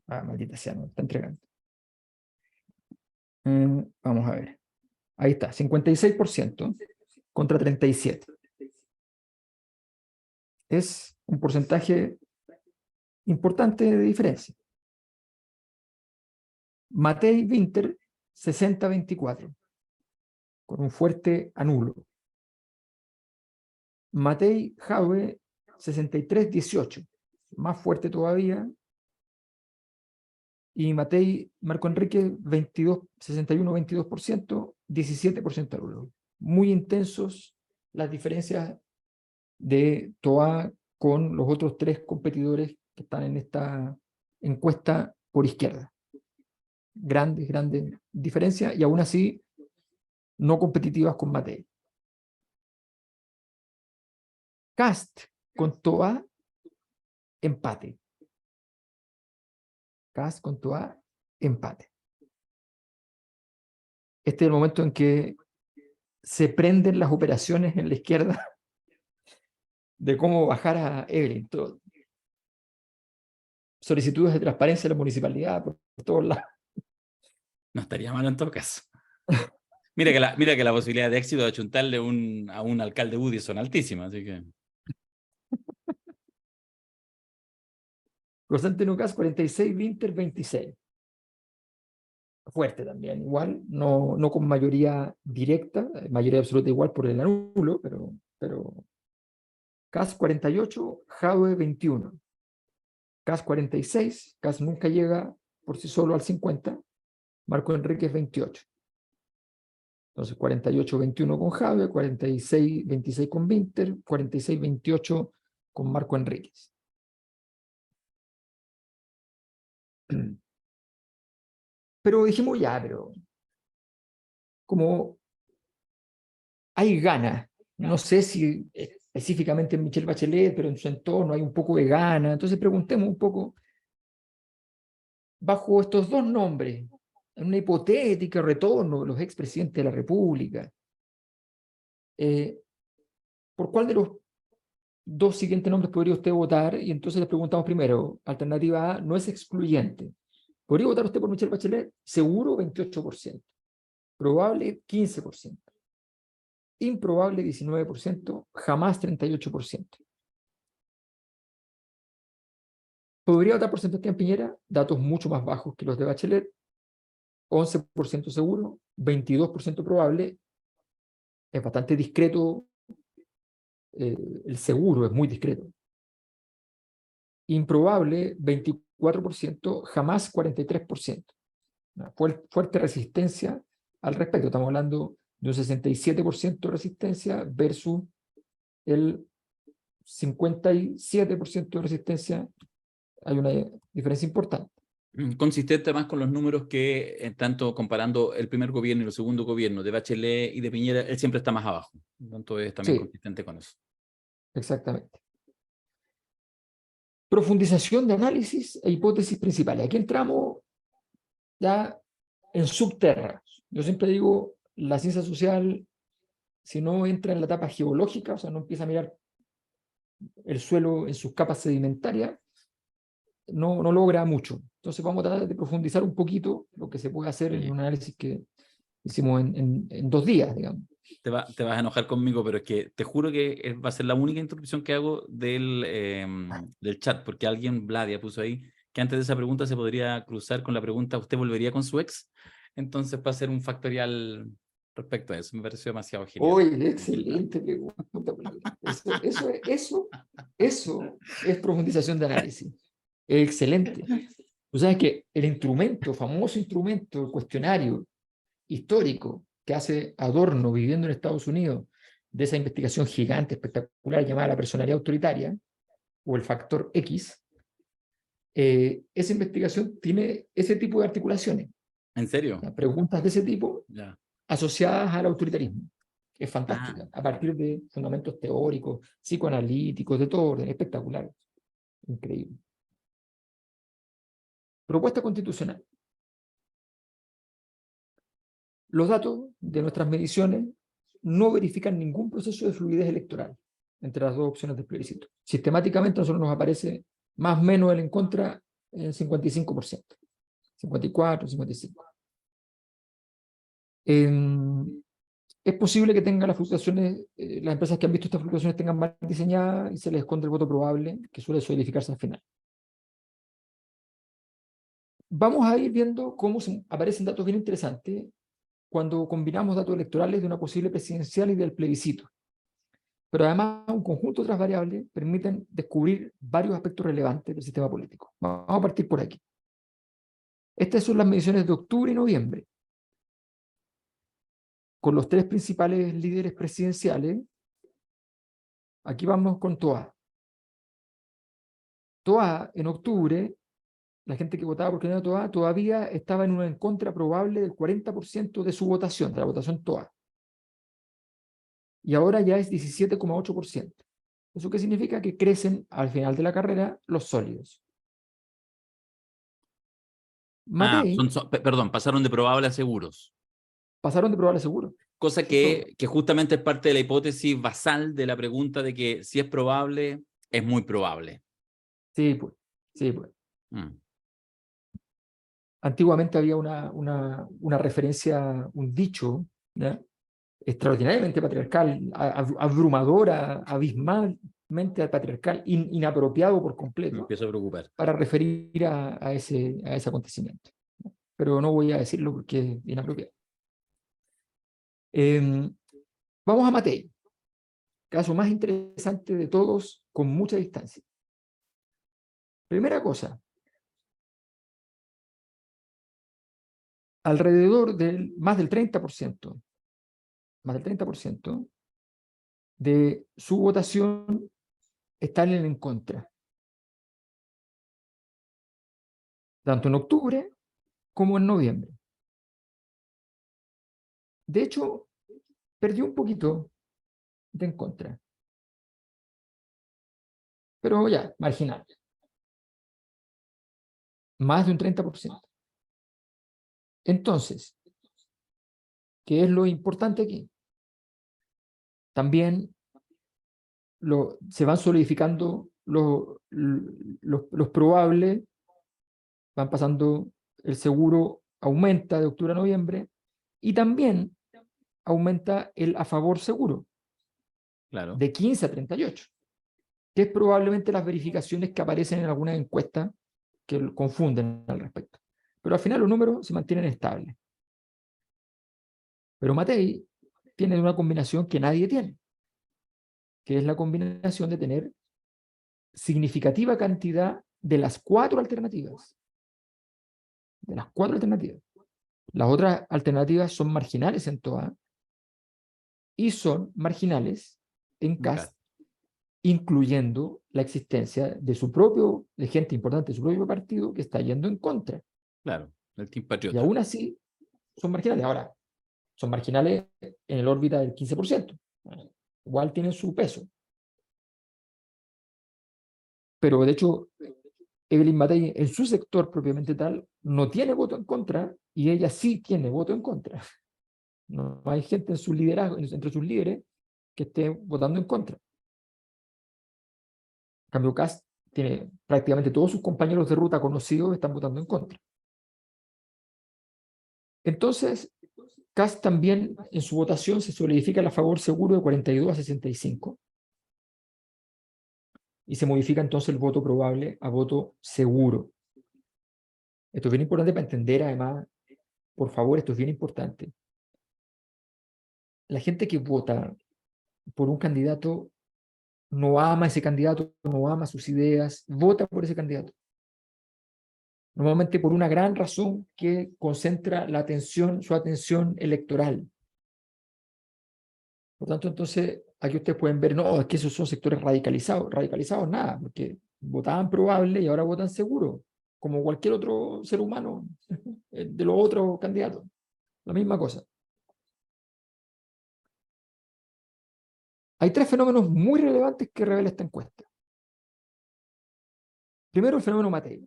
Ah, maldita sea, no está entregando. Vamos a ver. Ahí está, 56% contra 37%. Es un porcentaje importante de diferencia. Matei Winter, 60-24, con un fuerte anulo. Matei Jaue, 63-18, más fuerte todavía. Y Matei Marco Enrique, 61-22%, 17% anulo. Muy intensos las diferencias de Toa con los otros tres competidores que están en esta encuesta por izquierda. Grandes diferencias y aún así no competitivas con Matei. Kast con Toa, empate. Kast con Toa, empate. Este es el momento en que se prenden las operaciones en la izquierda de cómo bajar a Evelyn. Solicitudes de transparencia en la municipalidad por todos lados. No estaría mal en todo caso. Mira que la posibilidad de éxito de achuntarle a un alcalde UDI son altísimas, así que... Constantino Cas, 46, Winter, 26. Fuerte también, igual, no con mayoría directa, mayoría absoluta igual por el anulo, pero Cas 48, Jaue 21. Cas 46, Cas nunca llega por sí solo al 50, Marco Enríquez 28. Entonces 48-21 con Jaue, 46-26 con Winter, 46-28 con Marco Enríquez. Pero dijimos ya, pero como hay ganas, no sé si específicamente en Michelle Bachelet, pero en su entorno hay un poco de gana, entonces preguntemos un poco, bajo estos dos nombres, en una hipotética retorno de los expresidentes de la República, ¿por cuál de los dos siguientes nombres podría usted votar? Y entonces le preguntamos primero, alternativa A, no es excluyente. ¿Podría votar usted por Michelle Bachelet? Seguro 28%, probable 15%, improbable 19%, jamás 38%. ¿Podría votar por Sebastián Piñera? Datos mucho más bajos que los de Bachelet. 11% seguro, 22% probable. Es bastante discreto. El seguro es muy discreto. Improbable, 24%, jamás 43%. Una fuerte resistencia al respecto. Estamos hablando de un 67% de resistencia versus el 57% de resistencia. Hay una diferencia importante. Consistente más con los números que, tanto comparando el primer gobierno y el segundo gobierno de Bachelet y de Piñera, él siempre está más abajo. Tanto es también Sí, consistente con eso. exactamente. Profundización de análisis e hipótesis principales. Aquí entramos ya en subterra. Yo siempre digo, la ciencia social, si no entra en la etapa geológica, o sea, no empieza a mirar el suelo en sus capas sedimentarias, no logra mucho. Entonces vamos a tratar de profundizar un poquito lo que se puede hacer en un análisis que hicimos en 2 días, digamos. Te vas a enojar conmigo, pero es que te juro que va a ser la única interrupción que hago del chat, porque alguien, Vladia, puso ahí que antes de esa pregunta se podría cruzar con la pregunta, ¿usted volvería con su ex? Entonces va a ser un factorial respecto a eso. Me pareció demasiado genial. Oye, excelente pregunta. Eso es profundización de análisis. Excelente. Tú sabes que el famoso instrumento, el cuestionario histórico que hace Adorno viviendo en Estados Unidos, de esa investigación gigante, espectacular, llamada la personalidad autoritaria, o el factor X, esa investigación tiene ese tipo de articulaciones. ¿En serio? Preguntas de ese tipo Ya. asociadas al autoritarismo. Es Ah, fantástica, a partir de fundamentos teóricos, psicoanalíticos, de todo orden, espectacular. Increíble. Propuesta constitucional. Los datos de nuestras mediciones no verifican ningún proceso de fluidez electoral entre las dos opciones del plebiscito. Sistemáticamente a nosotros nos aparece más o menos el en contra en 55%, 54, 55. Es posible que tengan las fluctuaciones, las empresas que han visto estas fluctuaciones tengan mal diseñadas y se les esconde el voto probable, que suele solidificarse al final. Vamos a ir viendo cómo aparecen datos bien interesantes cuando combinamos datos electorales de una posible presidencial y del plebiscito. Pero además un conjunto de otras variables permiten descubrir varios aspectos relevantes del sistema político. Vamos a partir por aquí. Estas son las mediciones de octubre y noviembre, con los 3 principales líderes presidenciales. Aquí vamos con Toa. Toa, en octubre, la gente que votaba por candidato Toa todavía estaba en una en contra probable del 40% de su votación, de la votación Toa. Y ahora ya es 17,8%. ¿Eso qué significa? Que crecen al final de la carrera los sólidos. Matei, perdón, pasaron de probable a seguros. pasaron de probable a seguro. Cosa que justamente es parte de la hipótesis basal de la pregunta de que si es probable, es muy probable. Sí, pues. Sí, pues. Mm. Antiguamente había una referencia, un dicho, ¿ya? Extraordinariamente patriarcal, abrumadora, abismalmente patriarcal, inapropiado por Me completo empiezo a preocupar. para referir a ese acontecimiento. Pero no voy a decirlo porque es inapropiado. Vamos a Matei, caso más interesante de todos, con mucha distancia. Primera cosa, alrededor del más del 30%, de su votación está en contra, tanto en octubre como en noviembre. De hecho, perdió un poquito de en contra, pero ya, marginal. Más de un 30%. Entonces, ¿qué es lo importante aquí? También se van solidificando los probables, van pasando, el seguro aumenta de octubre a noviembre y también aumenta el a favor seguro, Claro. de 15 a 38. que es probablemente las verificaciones que aparecen en algunas encuestas que confunden al respecto. Pero al final los números se mantienen estables. Pero Matei tiene una combinación que nadie tiene, que es la combinación de tener significativa cantidad de las 4 alternativas. De las 4 alternativas. Las otras alternativas son marginales en todas y son marginales en Kast, incluyendo la existencia de gente importante de su propio partido que está yendo en contra. Claro, el Team Y Patriota. aún así son marginales. Ahora, son marginales en el órbita del 15%. Igual tienen su peso. Pero de hecho, Evelyn Matei en su sector propiamente tal no tiene voto en contra y ella sí tiene voto en contra. No hay gente en su liderazgo, entre sus líderes que esté votando en contra. En cambio, Kast tiene prácticamente todos sus compañeros de ruta conocidos que están votando en contra. Entonces, Kast también en su votación se solidifica a favor seguro de 42 a 65. Y se modifica entonces el voto probable a voto seguro. Esto es bien importante para entender, además, por favor, esto es bien importante. La gente que vota por un candidato no ama a ese candidato, no ama sus ideas, vota por ese candidato. Normalmente por una gran razón que concentra la atención, su atención electoral. Por tanto, entonces, aquí ustedes pueden ver, no, es que esos son sectores radicalizados. Radicalizados nada, porque votaban probable y ahora votan seguro, como cualquier otro ser humano de los otros candidatos. La misma cosa. Hay 3 fenómenos muy relevantes que revela esta encuesta. Primero, el fenómeno Matei.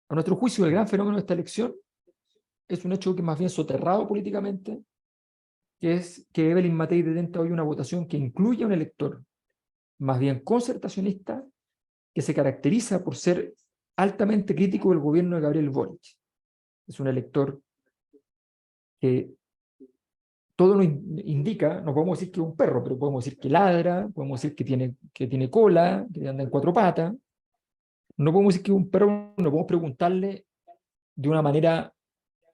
A nuestro juicio, el gran fenómeno de esta elección es un hecho que más bien soterrado políticamente, que es que Evelyn Matei detenta hoy una votación que incluye a un elector más bien concertacionista, que se caracteriza por ser altamente crítico del gobierno de Gabriel Boric. Es un elector que todo nos indica, no podemos decir que es un perro, pero podemos decir que ladra, podemos decir que tiene cola, que anda en 4 patas. No podemos decir que es un perro, no podemos preguntarle de una manera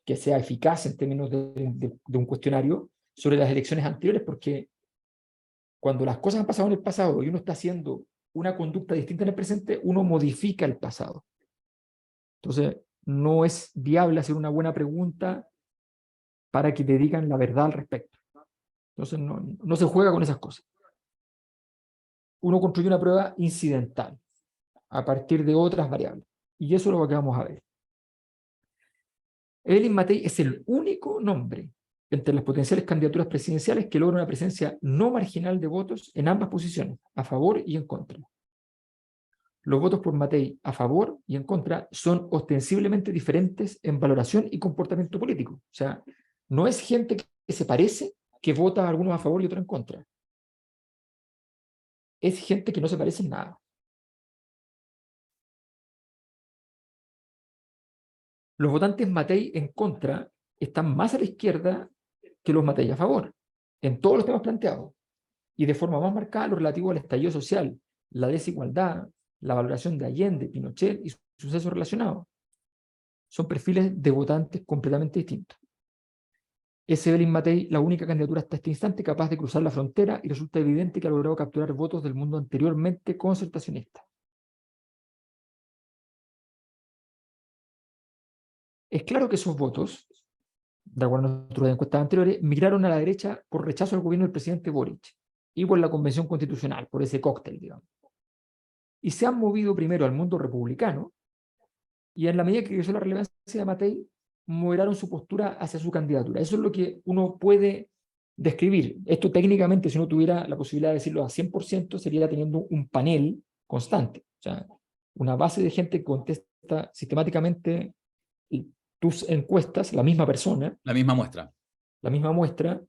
que sea eficaz en términos de un cuestionario sobre las elecciones anteriores, porque cuando las cosas han pasado en el pasado y uno está haciendo una conducta distinta en el presente, uno modifica el pasado. Entonces, no es viable hacer una buena pregunta para que te digan la verdad al respecto. Entonces, no se juega con esas cosas. Uno construye una prueba incidental a partir de otras variables. Y eso es lo que vamos a ver. Evelyn Matei es el único nombre entre las potenciales candidaturas presidenciales que logra una presencia no marginal de votos en ambas posiciones, a favor y en contra. Los votos por Matei a favor y en contra son ostensiblemente diferentes en valoración y comportamiento político. O sea, no es gente que se parece que vota a algunos a favor y otros en contra. Es gente que no se parece en nada. Los votantes Matei en contra están más a la izquierda que los Matei a favor, en todos los temas planteados, y de forma más marcada lo relativo al estallido social, la desigualdad, la valoración de Allende, Pinochet y sucesos relacionados. Son perfiles de votantes completamente distintos. Es Evelyn Matei la única candidatura hasta este instante capaz de cruzar la frontera y resulta evidente que ha logrado capturar votos del mundo anteriormente concertacionista. Es claro que esos votos, de acuerdo a nuestras encuestas anteriores, migraron a la derecha por rechazo al gobierno del presidente Boric y por la convención constitucional, por ese cóctel, digamos. Y se han movido primero al mundo republicano, y en la medida que creció la relevancia de Matei, moderaron su postura hacia su candidatura. Eso es lo que uno puede describir. Esto técnicamente, si uno tuviera la posibilidad de decirlo a 100%, sería teniendo un panel constante. O sea, una base de gente que contesta sistemáticamente tus encuestas, la misma persona, La misma muestra. la misma muestra,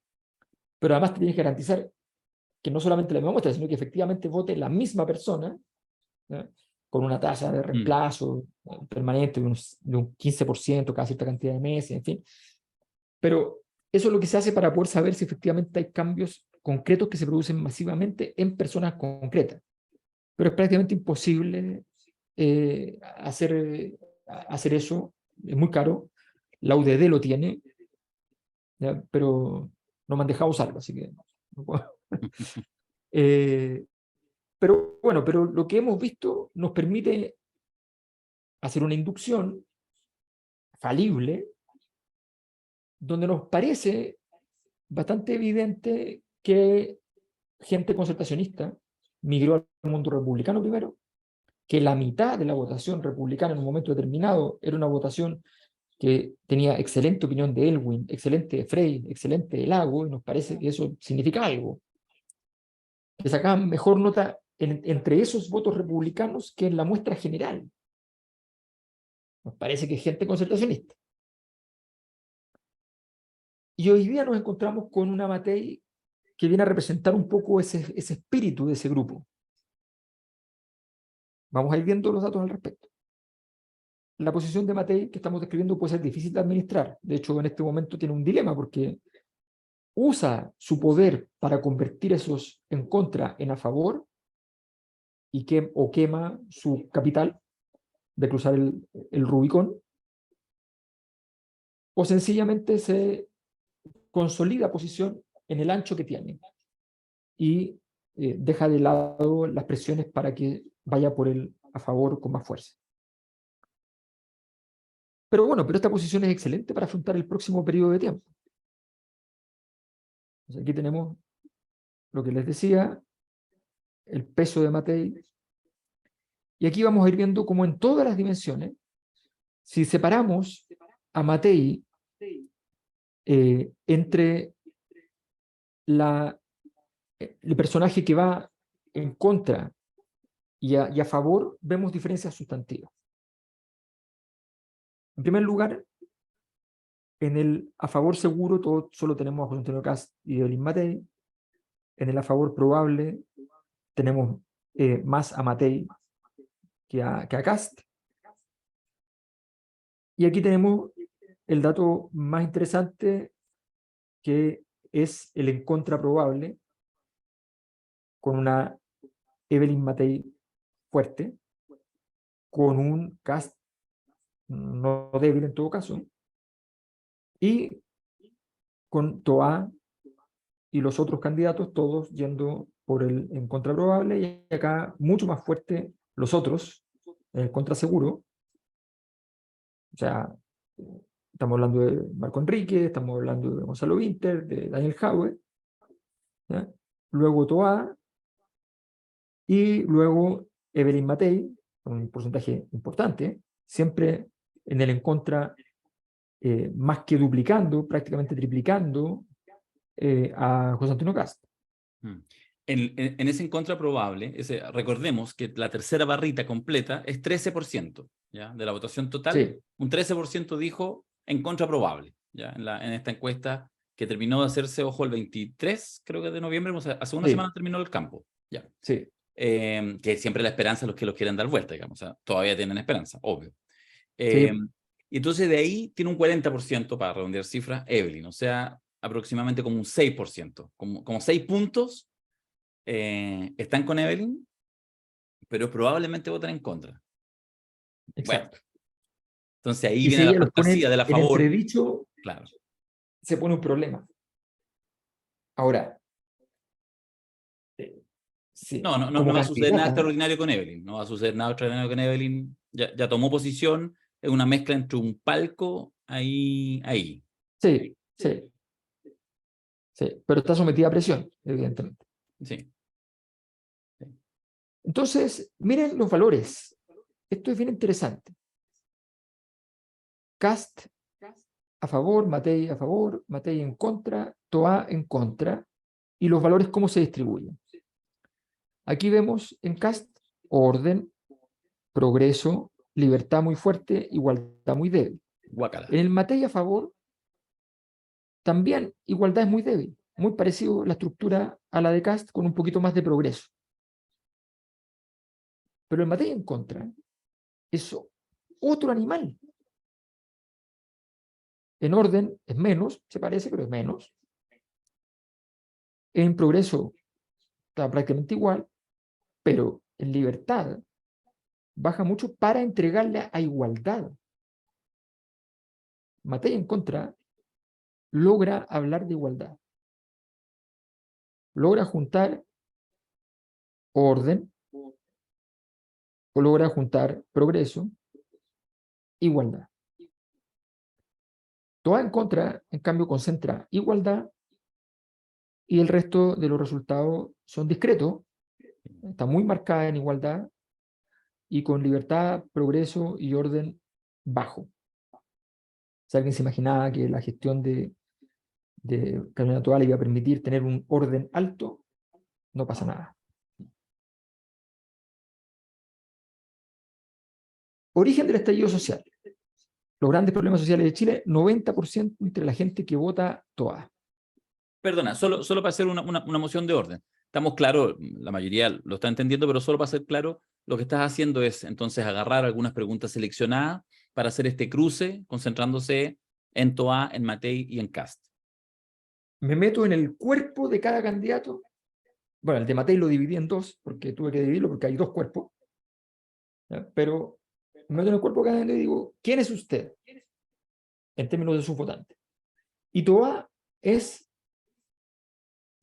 pero además te tienes que garantizar que no solamente la misma muestra, sino que efectivamente vote la misma persona, ¿no? Con una tasa de reemplazo permanente de un 15% cada cierta cantidad de meses, en fin. Pero eso es lo que se hace para poder saber si efectivamente hay cambios concretos que se producen masivamente en personas concretas. Pero es prácticamente imposible hacer eso, es muy caro. La UDD lo tiene, ¿ya? Pero no me han dejado usarlo, así que no puedo. Pero bueno, pero lo que hemos visto nos permite hacer una inducción falible, donde nos parece bastante evidente que gente concertacionista migró al mundo republicano primero, que la mitad de la votación republicana en un momento determinado era una votación que tenía excelente opinión de Elwin, excelente de Frey, excelente de Lago, y nos parece que eso significa algo, que sacaban mejor nota entre esos votos republicanos que en la muestra general. Nos parece que es gente concertacionista. Y hoy día nos encontramos con una Matei que viene a representar un poco ese espíritu de ese grupo. Vamos a ir viendo los datos al respecto. La posición de Matei que estamos describiendo puede ser difícil de administrar. De hecho, en este momento tiene un dilema porque usa su poder para convertir esos en contra en a favor o quema su capital de cruzar el Rubicón, o sencillamente se consolida posición en el ancho que tiene y deja de lado las presiones para que vaya por el a favor con más fuerza. Pero bueno, pero esta posición es excelente para afrontar el próximo periodo de tiempo. Entonces aquí tenemos lo que les decía, el peso de Matei. Y aquí vamos a ir viendo cómo en todas las dimensiones, si separamos a Matei entre el personaje que va en contra y a favor, vemos diferencias sustantivas. En primer lugar, en el a favor seguro solo tenemos a José Antonio Kast y Evelyn Matei. En el a favor probable tenemos más a Matei que a Kast. Y aquí tenemos el dato más interesante, que es el en contra probable, con una Evelyn Matei fuerte, con un Kast no débil en todo caso, y con Toa y los otros candidatos todos yendo por el en contra probable, y acá mucho más fuerte los otros, el contra seguro. O sea, estamos hablando de Marco Enrique, estamos hablando de Gonzalo Winter, de Daniel Jaue, ¿ya? Luego Toa, y luego Evelyn Matei, con un porcentaje importante, siempre en el en contra, más que duplicando, prácticamente triplicando a José Antonio Kast. En ese en contra probable, recordemos que la tercera barrita completa es 13%, ¿ya? De la votación total, Sí. Un 13% dijo en contra probable, ¿ya? En esta encuesta que terminó de hacerse, ojo, el 23, creo que de noviembre, o sea, hace una semana terminó el campo, ¿ya? Sí. Que siempre la esperanza los que los quieren dar vuelta, digamos, o sea, todavía tienen esperanza, obvio. Sí. Y entonces de ahí tiene un 40%, para redondear cifras, Evelyn, o sea, aproximadamente como un 6%, como 6 puntos están con Evelyn, pero probablemente votan en contra. Exacto. Bueno, entonces ahí Y si viene la ella los pone fantasía de la en favor. entredicho, Claro. se pone un problema. Ahora, sí, No como va a suceder nada candidata, extraordinario con Evelyn. No va a suceder nada extraordinario con Evelyn. Ya tomó posición. Es una mezcla entre un palco ahí. sí, sí, sí, pero está sometida a presión, evidentemente. Sí. Entonces, miren los valores. Esto es bien interesante. Kast a favor, Matei en contra, Toa en contra, y los valores cómo se distribuyen. Aquí vemos en Kast orden, progreso, libertad muy fuerte, igualdad muy débil. Guácala. En el Matei a favor, también igualdad es muy débil, muy parecido la estructura a la de Kast, con un poquito más de progreso. Pero el Matei en contra es otro animal. En orden es menos, se parece, pero es menos. En Progreso está prácticamente igual, pero en Libertad baja mucho para entregarle a igualdad. Matei en Contra logra hablar de igualdad, logra juntar orden o logra juntar progreso, igualdad. Toa en Contra, en cambio, concentra igualdad y el resto de los resultados son discretos, está muy marcada en igualdad y con libertad, progreso y orden bajo. Si alguien se imaginaba que la gestión de Carolina Toa le iba a permitir tener un orden alto, no pasa nada. Origen del estallido social. Los grandes problemas sociales de Chile, 90% entre la gente que vota Toa. Perdona, solo para hacer una moción de orden. Estamos claros, la mayoría lo está entendiendo, pero solo para ser claro, lo que estás haciendo es entonces agarrar algunas preguntas seleccionadas para hacer este cruce, concentrándose en Toa, en Matei y en Kast. Me meto en el cuerpo de cada candidato. Bueno, el de Matei lo dividí en dos, porque tuve que dividirlo porque hay dos cuerpos. ¿Ya? Pero me meto en el cuerpo de cada candidato y digo, ¿quién es usted? En términos de sus votantes. Y Toa es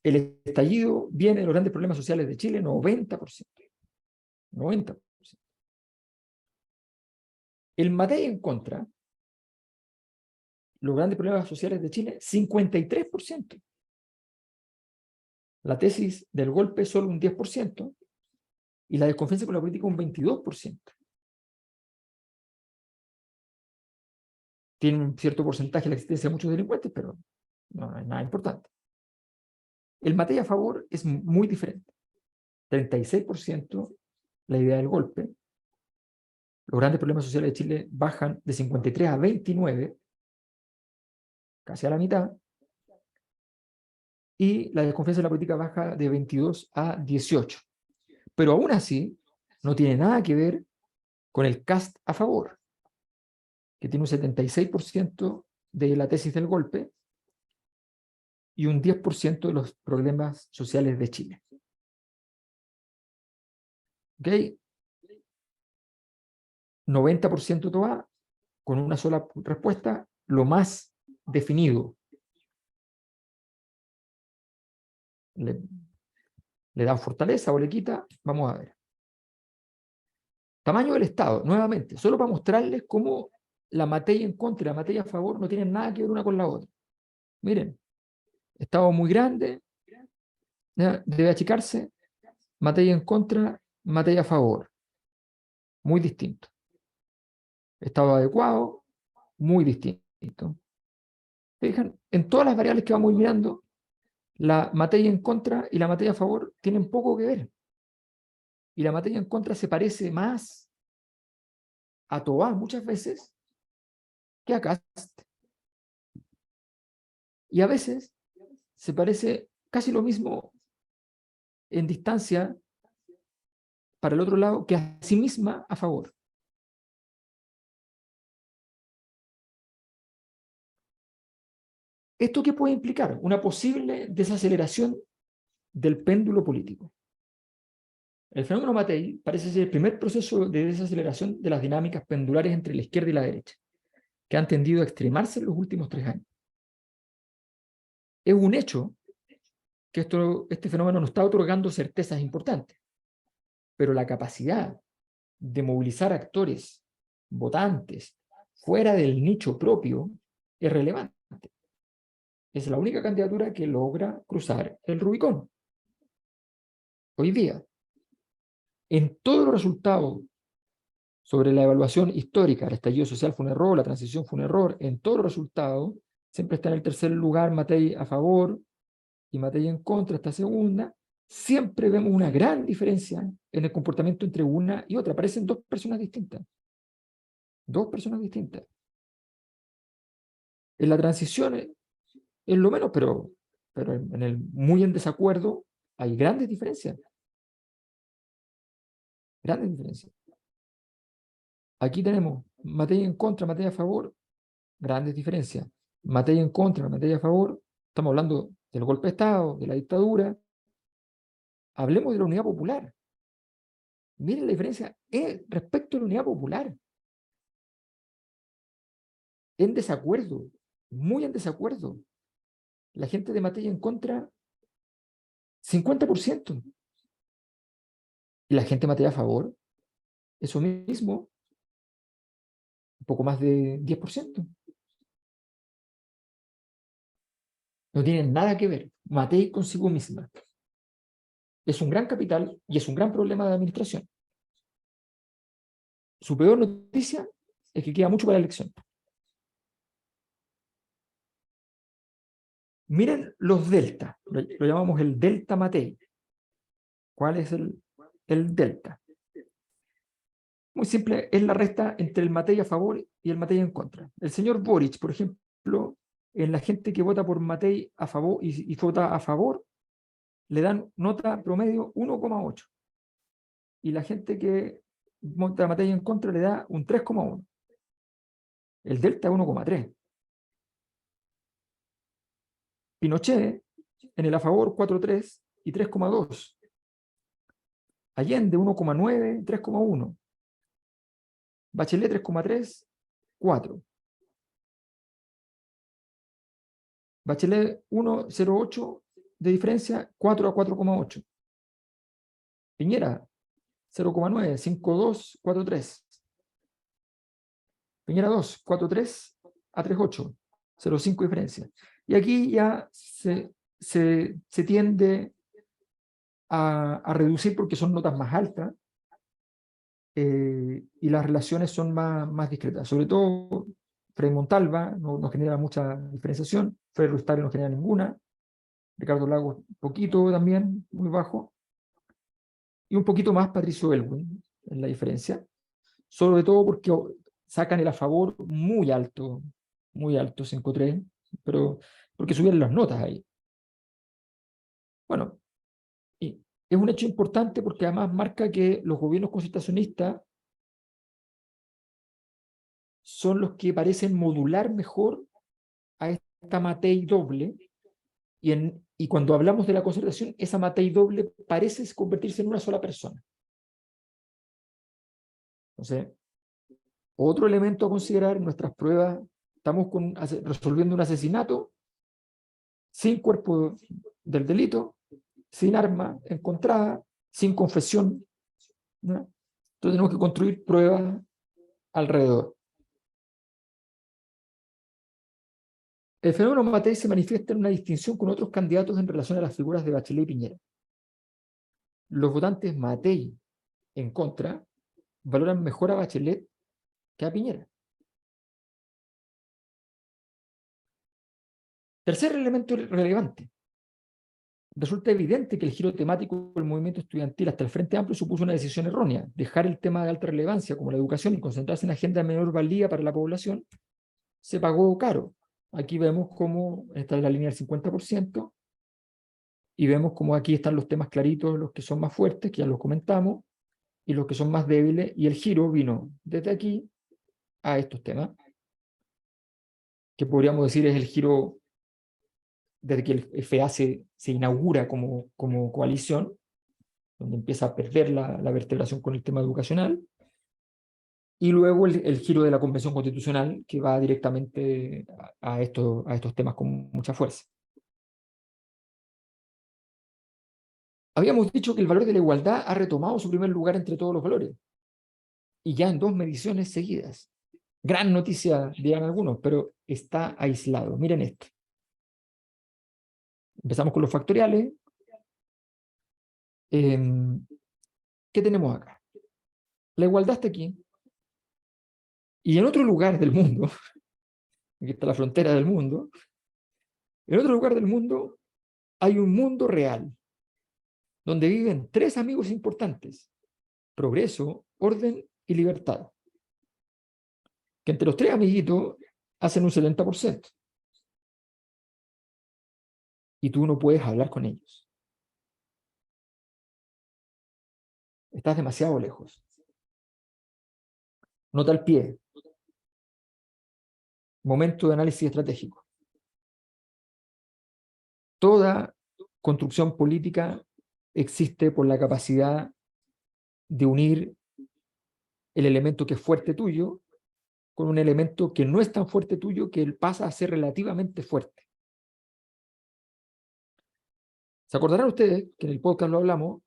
el estallido, viene de los grandes problemas sociales de Chile, 90%. 90%. El Matei en Contra, los grandes problemas sociales de Chile, 53%. La tesis del golpe solo un 10% y la desconfianza con la política un 22%. Tiene un cierto porcentaje la existencia de muchos delincuentes, pero no es nada importante. El Matei a favor es muy diferente. 36% la idea del golpe. Los grandes problemas sociales de Chile bajan de 53 a 29, casi a la mitad. Y la desconfianza en la política baja de 22 a 18. Pero aún así, no tiene nada que ver con el Kast a favor, que tiene un 76% de la tesis del golpe y un 10% de los problemas sociales de Chile. ¿Ok? 90% Toa, con una sola respuesta, lo más definido. Le da fortaleza o le quita, vamos a ver. Tamaño del Estado, nuevamente, solo para mostrarles cómo la materia en contra y la materia a favor no tienen nada que ver una con la otra. Miren, Estado muy grande, ¿ya? Debe achicarse, materia en contra, materia a favor. Muy distinto. Estado adecuado, muy distinto. Fijan, en todas las variables que vamos mirando, la materia en contra y la materia a favor tienen poco que ver. Y la materia en contra se parece más a Toa muchas veces que a Kast. Y a veces se parece casi lo mismo en distancia para el otro lado que a sí misma a favor. ¿Esto qué puede implicar? Una posible desaceleración del péndulo político. El fenómeno Matei parece ser el primer proceso de desaceleración de las dinámicas pendulares entre la izquierda y la derecha, que han tendido a extremarse en los últimos 3 años. Es un hecho que este fenómeno nos está otorgando certezas importantes, pero la capacidad de movilizar actores, votantes, fuera del nicho propio, es relevante. Es la única candidatura que logra cruzar el Rubicón. Hoy día, en todos los resultados sobre la evaluación histórica, el estallido social fue un error, la transición fue un error, en todos los resultados, siempre está en el tercer lugar Matei a favor y Matei en contra, esta segunda. Siempre vemos una gran diferencia en el comportamiento entre una y otra. Parecen dos personas distintas. Dos personas distintas. En la transición es lo menos, pero muy en desacuerdo hay grandes diferencias. Grandes diferencias. Aquí tenemos Matei en contra, Matei a favor, grandes diferencias. Matei en contra, Matei a favor, estamos hablando del golpe de Estado, de la dictadura. Hablemos de la unidad popular. Miren la diferencia respecto a la unidad popular. En desacuerdo, muy en desacuerdo. La gente de Matei en contra, 50%. Y la gente de Matei a favor, eso mismo, un poco más de 10%. No tienen nada que ver Matei consigo misma. Es un gran capital y es un gran problema de administración. Su peor noticia es que queda mucho para la elección. Miren los delta, lo llamamos el delta Matei. ¿Cuál es el delta? Muy simple, es la resta entre el Matei a favor y el Matei en contra. El señor Boric, por ejemplo, en la gente que vota por Matei a favor y vota a favor, le dan nota promedio 1,8. Y la gente que vota a Matei en contra le da un 3,1. El delta es 1,3. Pinochet, en el a favor 4,3 y 3,2. Allende 1,9, 3,1. Bachelet 3,3, 4. Bachelet 1,08 de diferencia, 4 a 4,8. Piñera 0,9, 5,2, 4,3. Piñera 2, 4,3 a 3,8, 0,5 diferencia. Y aquí ya se tiende a reducir porque son notas más altas y las relaciones son más discretas. Sobre todo, Frei Montalva no genera mucha diferenciación, Frei Ruiz-Tagle no genera ninguna, Ricardo Lagos poquito también, muy bajo, y un poquito más Patricio Elwin en la diferencia, sobre todo porque sacan el a favor muy alto, 5,3, pero porque subieron las notas ahí. Bueno, y es un hecho importante porque además marca que los gobiernos concertacionistas son los que parecen modular mejor a esta Matei doble, y cuando hablamos de la concertación, esa Matei doble parece convertirse en una sola persona. Entonces, otro elemento a considerar en nuestras pruebas, estamos resolviendo un asesinato sin cuerpo del delito, sin arma encontrada, sin confesión, ¿no? Entonces tenemos que construir pruebas alrededor. El fenómeno Matei se manifiesta en una distinción con otros candidatos en relación a las figuras de Bachelet y Piñera. Los votantes Matei en contra valoran mejor a Bachelet que a Piñera. Tercer elemento relevante. Resulta evidente que el giro temático del movimiento estudiantil hasta el Frente Amplio supuso una decisión errónea. Dejar el tema de alta relevancia como la educación y concentrarse en agenda de menor valía para la población se pagó caro. Aquí vemos cómo está la línea del 50% y vemos cómo aquí están los temas claritos, los que son más fuertes, que ya los comentamos, y los que son más débiles, y el giro vino desde aquí a estos temas, que podríamos decir es el giro desde que el FA se inaugura como coalición, donde empieza a perder la vertebración con el tema educacional, y luego el giro de la Convención Constitucional, que va directamente a estos temas con mucha fuerza. Habíamos dicho que el valor de la igualdad ha retomado su primer lugar entre todos los valores, y ya en 2 mediciones seguidas. Gran noticia, dirán algunos, pero está aislado. Miren esto. Empezamos con los factoriales. ¿Qué tenemos acá? La igualdad está aquí. Y en otro lugar del mundo, aquí está la frontera del mundo, en otro lugar del mundo hay un mundo real, donde viven 3 amigos importantes: progreso, orden y libertad, que entre los 3 amiguitos hacen un 70%. Y tú no puedes hablar con ellos. Estás demasiado lejos. Nota al pie. Momento de análisis estratégico. toda construcción política existe por la capacidad de unir el elemento que es fuerte tuyo con un elemento que no es tan fuerte tuyo, que él pasa a ser relativamente fuerte. ¿Se acordarán ustedes que en el podcast lo hablamos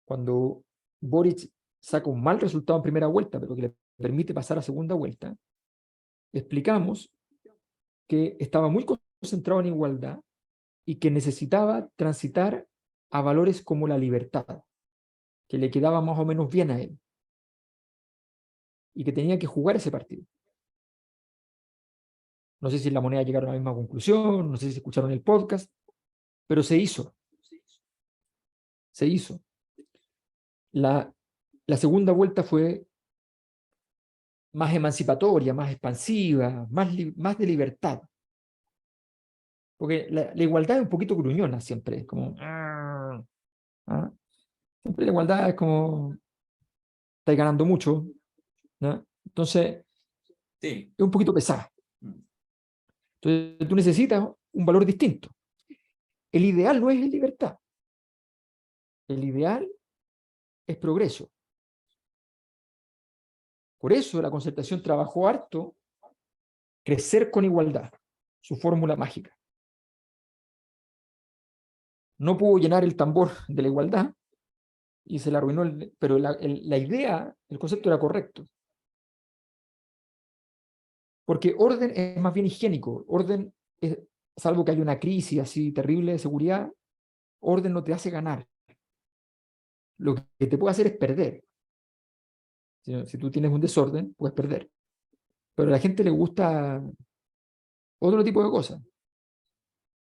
cuando Boric saca un mal resultado en primera vuelta, pero que le permite pasar a segunda vuelta? Explicamos que estaba muy concentrado en igualdad y que necesitaba transitar a valores como la libertad, que le quedaba más o menos bien a él, y que tenía que jugar ese partido. No sé si en La Moneda llegaron a la misma conclusión, no sé si escucharon el podcast, pero se hizo. Se hizo. La segunda vuelta fue más emancipatoria, más expansiva, más de libertad. Porque la igualdad es un poquito gruñona siempre, como... ¿ah? Siempre la igualdad es como... estáis ganando mucho, ¿no? Entonces, Sí. es un poquito pesada. Entonces, tú necesitas un valor distinto. El ideal no es libertad. El ideal es progreso. Por eso la Concertación trabajó harto crecer con igualdad, su fórmula mágica. No pudo llenar el tambor de la igualdad y se la arruinó, pero la idea, el concepto era correcto. Porque orden es más bien higiénico. Orden, salvo que haya una crisis así terrible de seguridad, orden no te hace ganar. Lo que te puede hacer es perder. Si tú tienes un desorden, puedes perder. Pero a la gente le gusta otro tipo de cosas.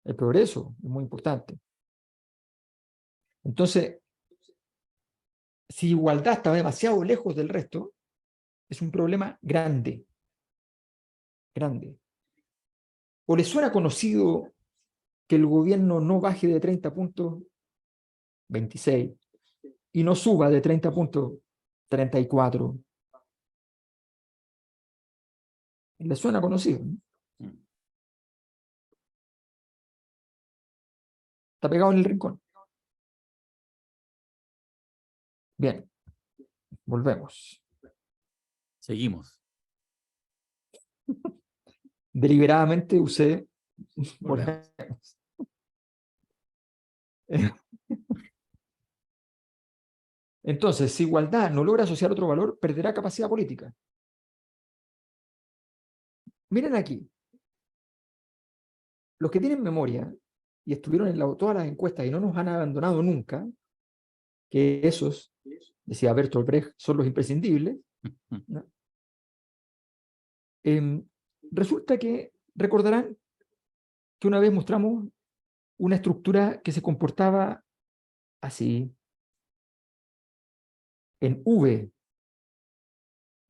El progreso es muy importante. Entonces, si igualdad está demasiado lejos del resto, es un problema grande. Grande. ¿O le suena conocido que el gobierno no baje de 30 puntos, 26, y no suba de 30 puntos, 34? ¿Le suena conocido? Está pegado en el rincón. Bien, volvemos. Seguimos. Deliberadamente usé... Volvemos. Entonces, si igualdad no logra asociar otro valor, perderá capacidad política. Miren aquí, los que tienen memoria y estuvieron en todas las encuestas y no nos han abandonado nunca, que esos, decía Bertolt Brecht, son los imprescindibles, ¿no? Resulta que recordarán que una vez mostramos una estructura que se comportaba así, en V,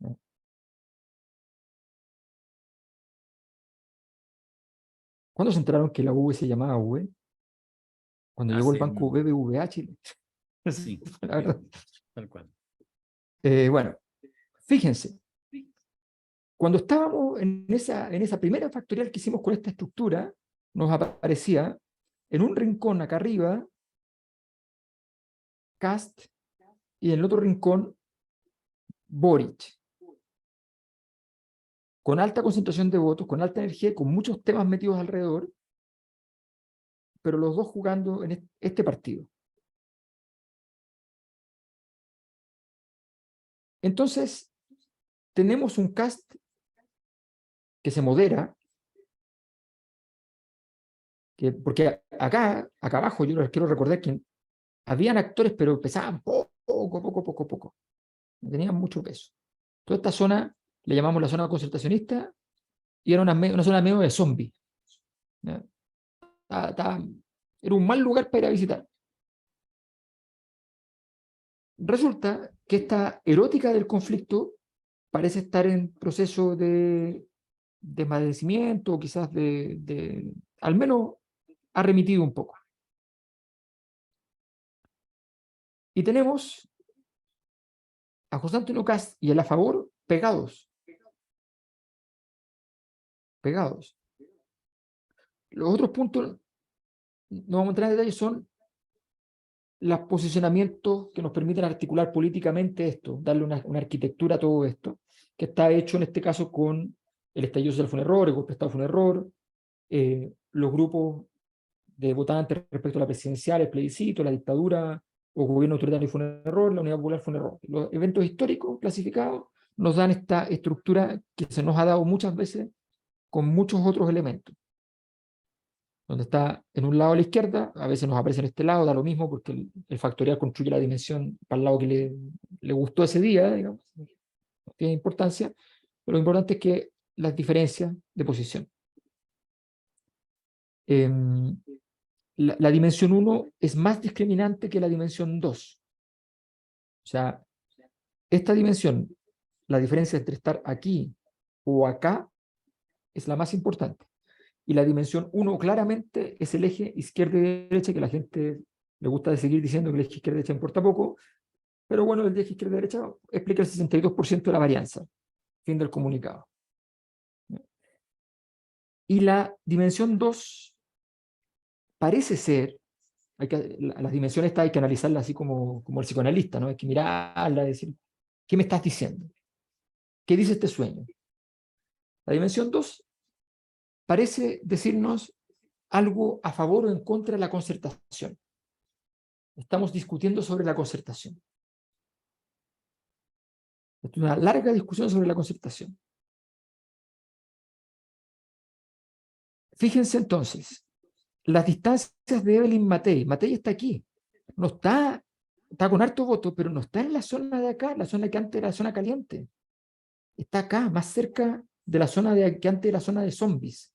¿no? ¿Cuándo se enteraron que la V se llamaba V? Cuando llegó el Hace banco BBVA a Chile. sí, La verdad. tal cual. Bueno, fíjense, cuando estábamos en esa primera factorial que hicimos con esta estructura, nos aparecía en un rincón acá arriba Kast y en el otro rincón Boric, con alta concentración de votos, con alta energía y con muchos temas metidos alrededor, pero los dos jugando en este partido. Entonces, tenemos un Kast que se modera, porque acá abajo, yo les quiero recordar que habían actores, pero pesaban poco. No tenían mucho peso. Toda esta zona le llamamos la zona concertacionista y era una zona medio de zombie. Era un mal lugar para ir a visitar. Resulta que esta erótica del conflicto parece estar en proceso de desvanecimiento, quizás al menos ha remitido un poco. Y tenemos a José Antonio Kast y el a favor pegados. Pegados. Los otros puntos no vamos a entrar en detalle, son los posicionamientos que nos permiten articular políticamente esto, darle una arquitectura a todo esto, que está hecho en este caso con el estallido social fue un error, el golpe de Estado fue un error, los grupos de votantes respecto a la presidencial, el plebiscito, la dictadura o gobierno autoritario fue un error, la unidad popular fue un error. Los eventos históricos clasificados nos dan esta estructura que se nos ha dado muchas veces con muchos otros elementos. Donde está en un lado a la izquierda, a veces nos aparece en este lado, da lo mismo porque el factorial construye la dimensión para el lado que le gustó ese día, digamos, no tiene importancia, pero lo importante es que las diferencias de posición. La dimensión 1 es más discriminante que la dimensión 2. O sea, esta dimensión, la diferencia entre estar aquí o acá, es la más importante. Y la dimensión 1 claramente es el eje izquierda y derecha, que la gente le gusta seguir diciendo que el eje izquierda y derecha importa poco, pero bueno, el eje izquierda y derecha explica el 62% de la varianza. Fin del comunicado. Y la dimensión 2 parece ser, las dimensiones hay que analizarlas así como el psicoanalista, ¿no? Hay que mirarla y decir, ¿qué me estás diciendo? ¿Qué dice este sueño? La dimensión 2 parece decirnos algo a favor o en contra de la concertación. Estamos discutiendo sobre la concertación. Es una larga discusión sobre la concertación. Fíjense entonces, las distancias de Evelyn Matei. Matei está aquí. No está con harto voto, pero no está en la zona de acá, la zona que antes era la zona caliente. Está acá, más cerca de la zona que antes era la zona de zombies.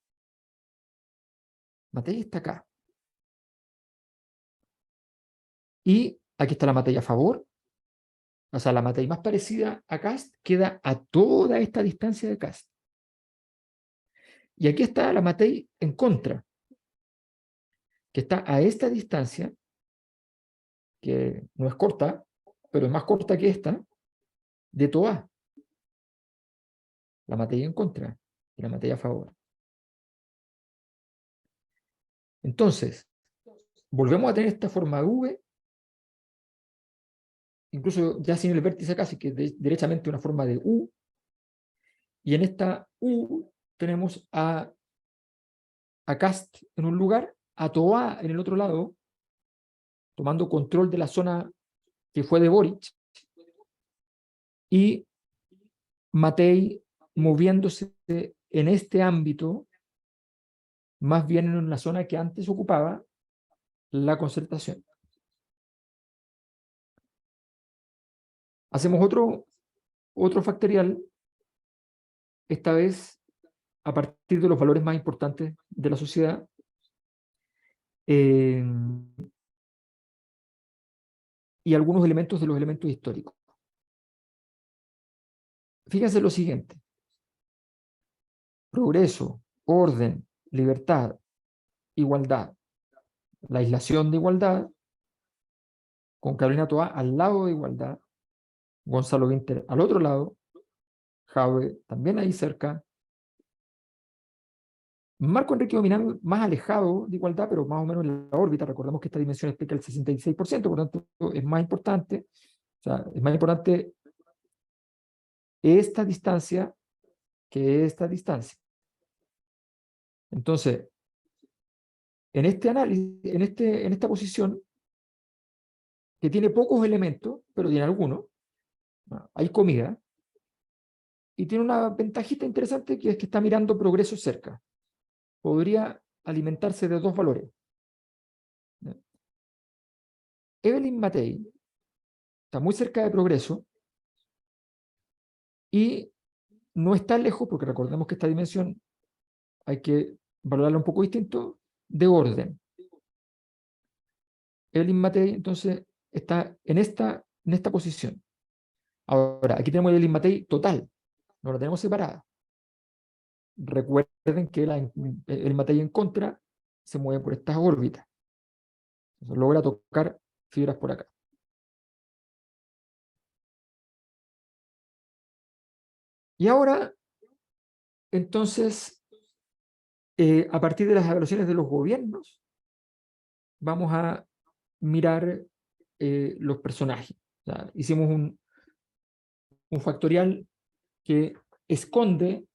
Matei está acá. Y aquí está la Matei a favor. O sea, la Matei más parecida a Kast queda a toda esta distancia de Kast. Y aquí está la Matei en contra, que está a esta distancia, que no es corta, pero es más corta que esta, de Toa. La Matei en contra y la Matei a favor. Entonces, volvemos a tener esta forma de V, incluso ya sin el vértice acá, así que derechamente una forma de U, y en esta U tenemos a Kast en un lugar, a Toa en el otro lado, tomando control de la zona que fue de Boric, y Matei moviéndose en este ámbito, más bien en una zona que antes ocupaba la concertación. Hacemos otro factorial, esta vez a partir de los valores más importantes de la sociedad, y algunos elementos de los elementos históricos. Fíjense lo siguiente: progreso, orden, libertad, igualdad. La aislación de igualdad, con Carolina Toá al lado de igualdad, Gonzalo Winter al otro lado, Jaue también ahí cerca, Marco Enrique Dominán más alejado de igualdad, pero más o menos en la órbita. Recordemos que esta dimensión explica el 66%, por tanto es más importante. O sea, es más importante esta distancia que esta distancia. Entonces, en este análisis, en esta posición, que tiene pocos elementos, pero tiene algunos, hay comida, y tiene una ventajita interesante, que es que está mirando progreso cerca. Podría alimentarse de dos valores. Evelyn Matei está muy cerca de progreso y no está lejos, porque recordemos que esta dimensión hay que valorarla un poco distinto, de orden. Evelyn Matei entonces está en esta posición. Ahora, aquí tenemos Evelyn Matei total, no la tenemos separada. Recuerden que el Matei en contra se mueve por estas órbitas. Entonces, logra tocar fibras por acá. Y ahora, entonces, a partir de las evaluaciones de los gobiernos, vamos a mirar los personajes. O sea, hicimos un factorial que esconde,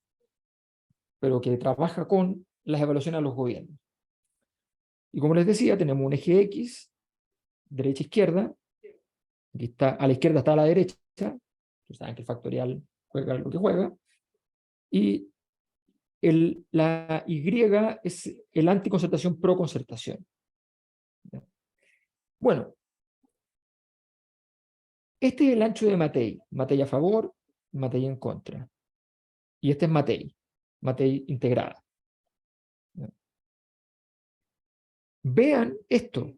pero que trabaja con las evaluaciones a los gobiernos. Y como les decía, tenemos un eje X, derecha-izquierda. Aquí está, a la izquierda está a la derecha. Ustedes saben que el factorial juega lo que juega. Y la Y es el anticoncertación pro-concertación. Bueno, este es el ancho de Matei. Matei a favor, Matei en contra. Y este es Matei. Matei integrada. Vean esto.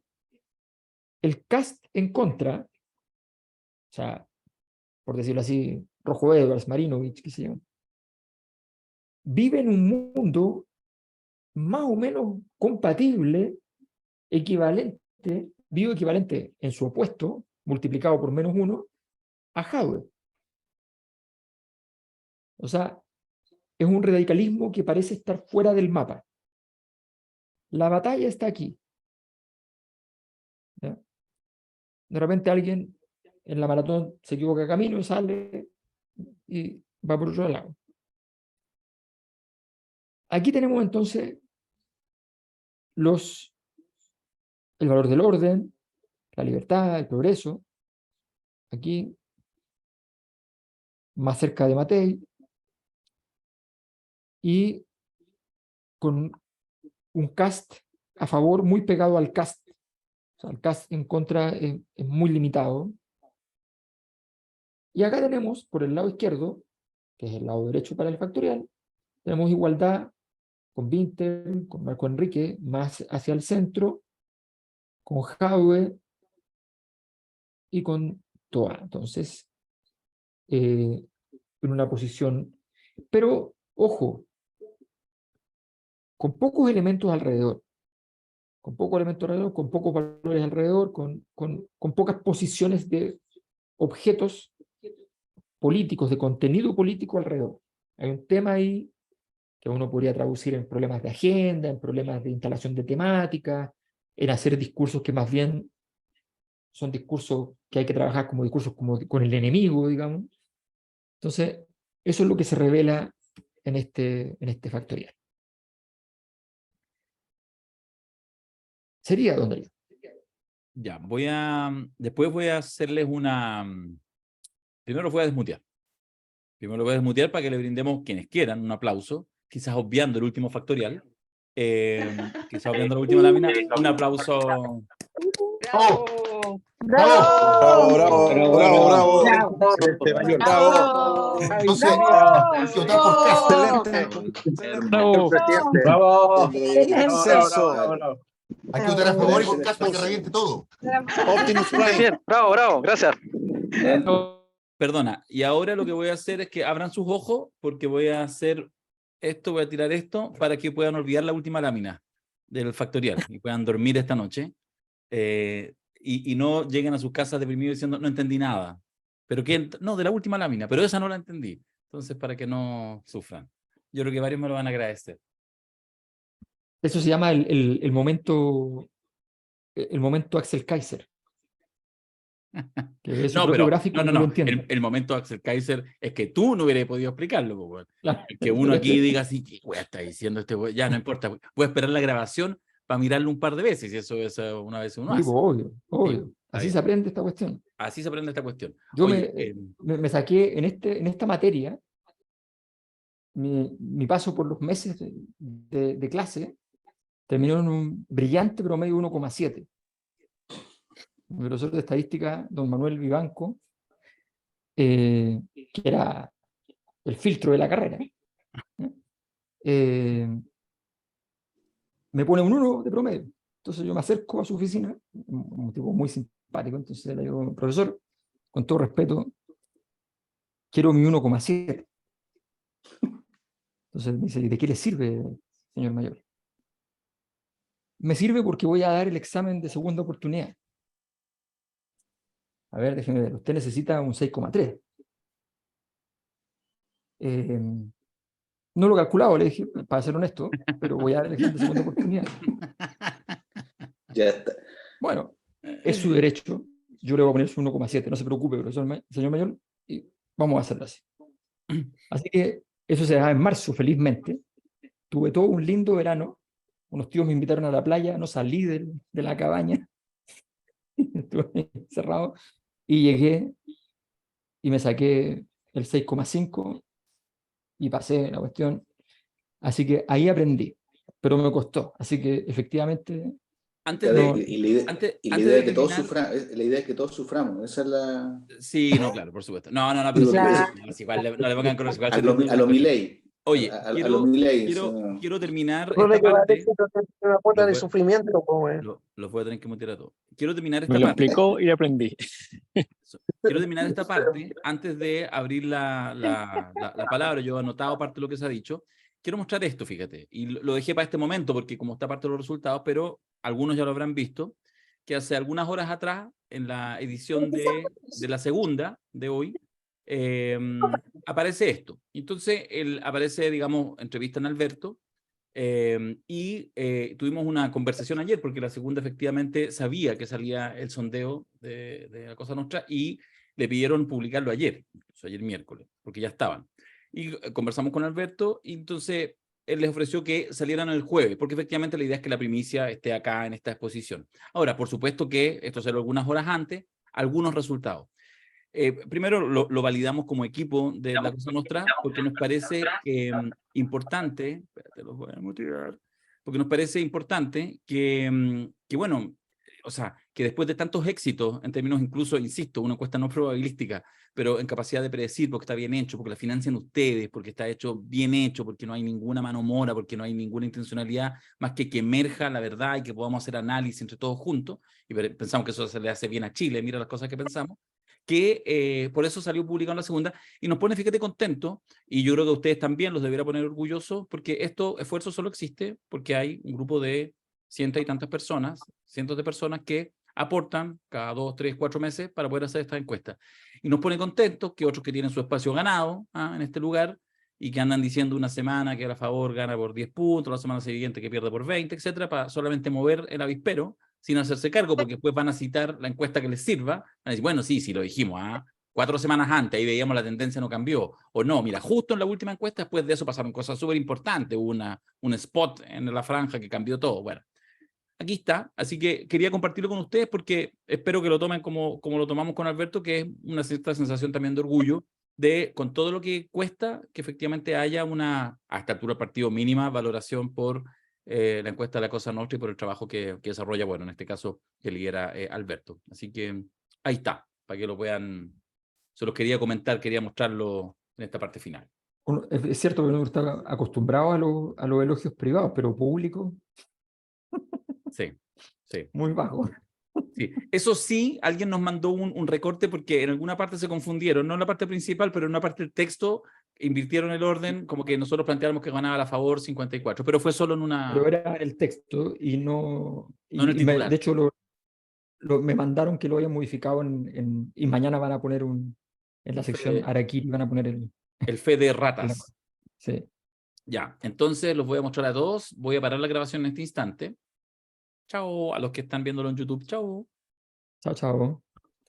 El cast en contra, o sea, por decirlo así, Rojo Edwards, Marinovich, qué sé yo, vive en un mundo más o menos compatible, equivalente, bioequivalente en su opuesto, multiplicado por -1, a Jadwe. O sea, es un radicalismo que parece estar fuera del mapa. La batalla está aquí. ¿Ya? De repente alguien en la maratón se equivoca de camino y sale y va por otro lado. Aquí tenemos entonces el valor del orden, la libertad, el progreso. Aquí, más cerca de Matei, y con un cast a favor muy pegado al cast. O sea, el cast en contra es muy limitado. Y acá tenemos, por el lado izquierdo, que es el lado derecho para el factorial, tenemos igualdad con Winter, con Marco Enrique, más hacia el centro, con Jadwe y con Toa. Entonces, en una posición, pero ojo, con pocos elementos alrededor, con pocos elementos alrededor, con pocos valores alrededor, con pocas posiciones de objetos políticos, de contenido político alrededor. Hay un tema ahí que uno podría traducir en problemas de agenda, en problemas de instalación de temática, en hacer discursos que más bien son discursos que hay que trabajar como discursos como con el enemigo, digamos. Entonces, eso es lo que se revela en este factorial. Sería donde Ya, después voy a hacerles primero lo voy a desmutear. Primero lo voy a desmutear para que le brindemos, quienes quieran, un aplauso, quizás obviando el último factorial, quizás obviando la última lámina, un aplauso. ¡Bravo! ¡Bravo! ¡Bravo! ¡Bravo, bravo! ¡Bravo! Excelente, Mayor. ¡Bravo! Entonces, hay que votar por Cast. ¡Bravo! Bravo. Presidente. ¡Bravo! Celso. Hay que votar a favor y por Cast para que reviente todo. Optimus Prime. Bravo, bravo, gracias. Perdona, y ahora lo que voy a hacer es que abran sus ojos, porque voy a hacer esto, voy a tirar esto, para que puedan olvidar la última lámina del factorial y puedan dormir esta noche. Y no lleguen a sus casas deprimidos diciendo, no entendí nada. Pero no, de la última lámina, pero esa no la entendí. Entonces, para que no sufran. Yo creo que varios me lo van a agradecer. Eso se llama el momento Axel Kaiser. Que es su No, propio pero gráfico, no. lo entiendo. El momento Axel Kaiser es que tú no hubieras podido explicarlo. Pues, Claro. que uno aquí diga así, ¿qué wea está diciendo este wea? Ya no importa, voy a esperar la grabación para mirarlo un par de veces, y eso es una vez uno Sí, hace. obvio, obvio. Sí, Así se aprende esta cuestión. así se aprende esta cuestión. Yo Oye, me saqué en esta materia, mi paso por los meses de clase terminó en un brillante promedio 1,7. Mi profesor de estadística, don Manuel Vivanco, que era el filtro de la carrera, me pone un 1 de promedio. Entonces yo me acerco a su oficina, un tipo muy simpático, entonces le digo, profesor, con todo respeto, quiero mi 1,7. Entonces me dice, ¿y de qué le sirve, señor mayor? Me sirve porque voy a dar el examen de segunda oportunidad. A ver, déjeme ver, usted necesita un 6,3. No lo he calculado, le dije, para ser honesto, pero voy a dar el examen de segunda oportunidad. Ya está. Bueno, es su derecho. Yo le voy a poner su 1,7. No se preocupe, profesor, señor Mayor, y vamos a hacerlo así. Así que eso se da en marzo, felizmente. Tuve todo un lindo verano. Unos tíos me invitaron a la playa, no salí de la cabaña. Estuve encerrado y llegué y me saqué el 6,5 y pasé la cuestión. Así que ahí aprendí, pero me costó. Así que efectivamente Antes Ya, de, y la idea, antes, y la antes idea de es que todos terminar, la idea es que todos suframos. Esa es la. sí, no, claro, por supuesto. No, pero Digo, sí, Claro. no, es igual, no le pongan colores, igual a se lo, entiende a la lo lógica. Milei. Oye, A lo Milei. quiero terminar Supone esta que va al parte. éxito tiene una cuota Los de voy, sufrimiento, pues. los voy a tener que mutear a todos. Quiero terminar Me esta lo parte. explicó y aprendí. Quiero terminar esta parte antes de abrir la palabra. Yo he anotado parte de lo que se ha dicho. Quiero mostrar esto, fíjate, y lo dejé para este momento porque como está parte de los resultados, pero algunos ya lo habrán visto, que hace algunas horas atrás, en la edición de la segunda de hoy, aparece esto. Entonces, aparece, digamos, entrevista en Alberto, tuvimos una conversación ayer, porque la segunda efectivamente sabía que salía el sondeo de la Cosa Nostra y le pidieron publicarlo ayer, ayer miércoles, porque ya estaban. Y conversamos con Alberto y entonces él les ofreció que salieran el jueves, porque efectivamente la idea es que la primicia esté acá en esta exposición. Ahora, por supuesto que esto salió algunas horas antes, algunos resultados. Primero lo validamos como equipo de la Cosa Nostra porque nos parece importante, espérate, los voy a mutear, porque nos parece importante que bueno, o sea, que después de tantos éxitos, en términos incluso, insisto, una encuesta no probabilística, pero en capacidad de predecir, porque está bien hecho, porque la financian ustedes, porque está hecho bien hecho, porque no hay ninguna mano mora, porque no hay ninguna intencionalidad, más que emerja la verdad y que podamos hacer análisis entre todos juntos, y pensamos que eso se le hace bien a Chile, mira las cosas que pensamos, que por eso salió publicado en la segunda, y nos pone, fíjate, contento, y yo creo que ustedes también los debería poner orgullosos, porque esfuerzo solo existe porque hay un grupo de cientos y tantas personas, cientos de personas que aportan cada 2, 3, 4 meses para poder hacer esta encuesta. Y nos pone contentos que otros que tienen su espacio ganado en este lugar, y que andan diciendo una semana que a favor gana por 10 puntos, la semana siguiente que pierde por 20, etcétera, para solamente mover el avispero, sin hacerse cargo, porque después van a citar la encuesta que les sirva, van a decir, bueno, sí, lo dijimos, 4 semanas antes, ahí veíamos la tendencia no cambió, o no, mira, justo en la última encuesta, después de eso pasaron cosas súper importantes, hubo un spot en la franja que cambió todo, bueno, aquí está, así que quería compartirlo con ustedes porque espero que lo tomen como lo tomamos con Alberto, que es una cierta sensación también de orgullo, de con todo lo que cuesta, que efectivamente haya una, a esta altura del partido, mínima valoración por la encuesta de la Cosa Nostra y por el trabajo que desarrolla, bueno, en este caso, que lidera Alberto. Así que ahí está, para que lo puedan, se los quería comentar, quería mostrarlo en esta parte final. Bueno, es cierto que uno está acostumbrado a los elogios privados, pero públicos, Sí, sí. muy bajo. Sí. Eso sí, alguien nos mandó un recorte porque en alguna parte se confundieron, no en la parte principal, pero en una parte del texto invirtieron el orden, como que nosotros planteáramos que ganaba a favor 54, pero fue solo en una... Pero era el texto y no... No en el titular. De hecho, me mandaron que lo hayan modificado y mañana van a poner en la sección Araquiri, van a poner el fe de ratas. Sí. Ya, entonces los voy a mostrar a todos. Voy a parar la grabación en este instante. Chao, a los que están viéndolo en YouTube. Chao. Chao, chao.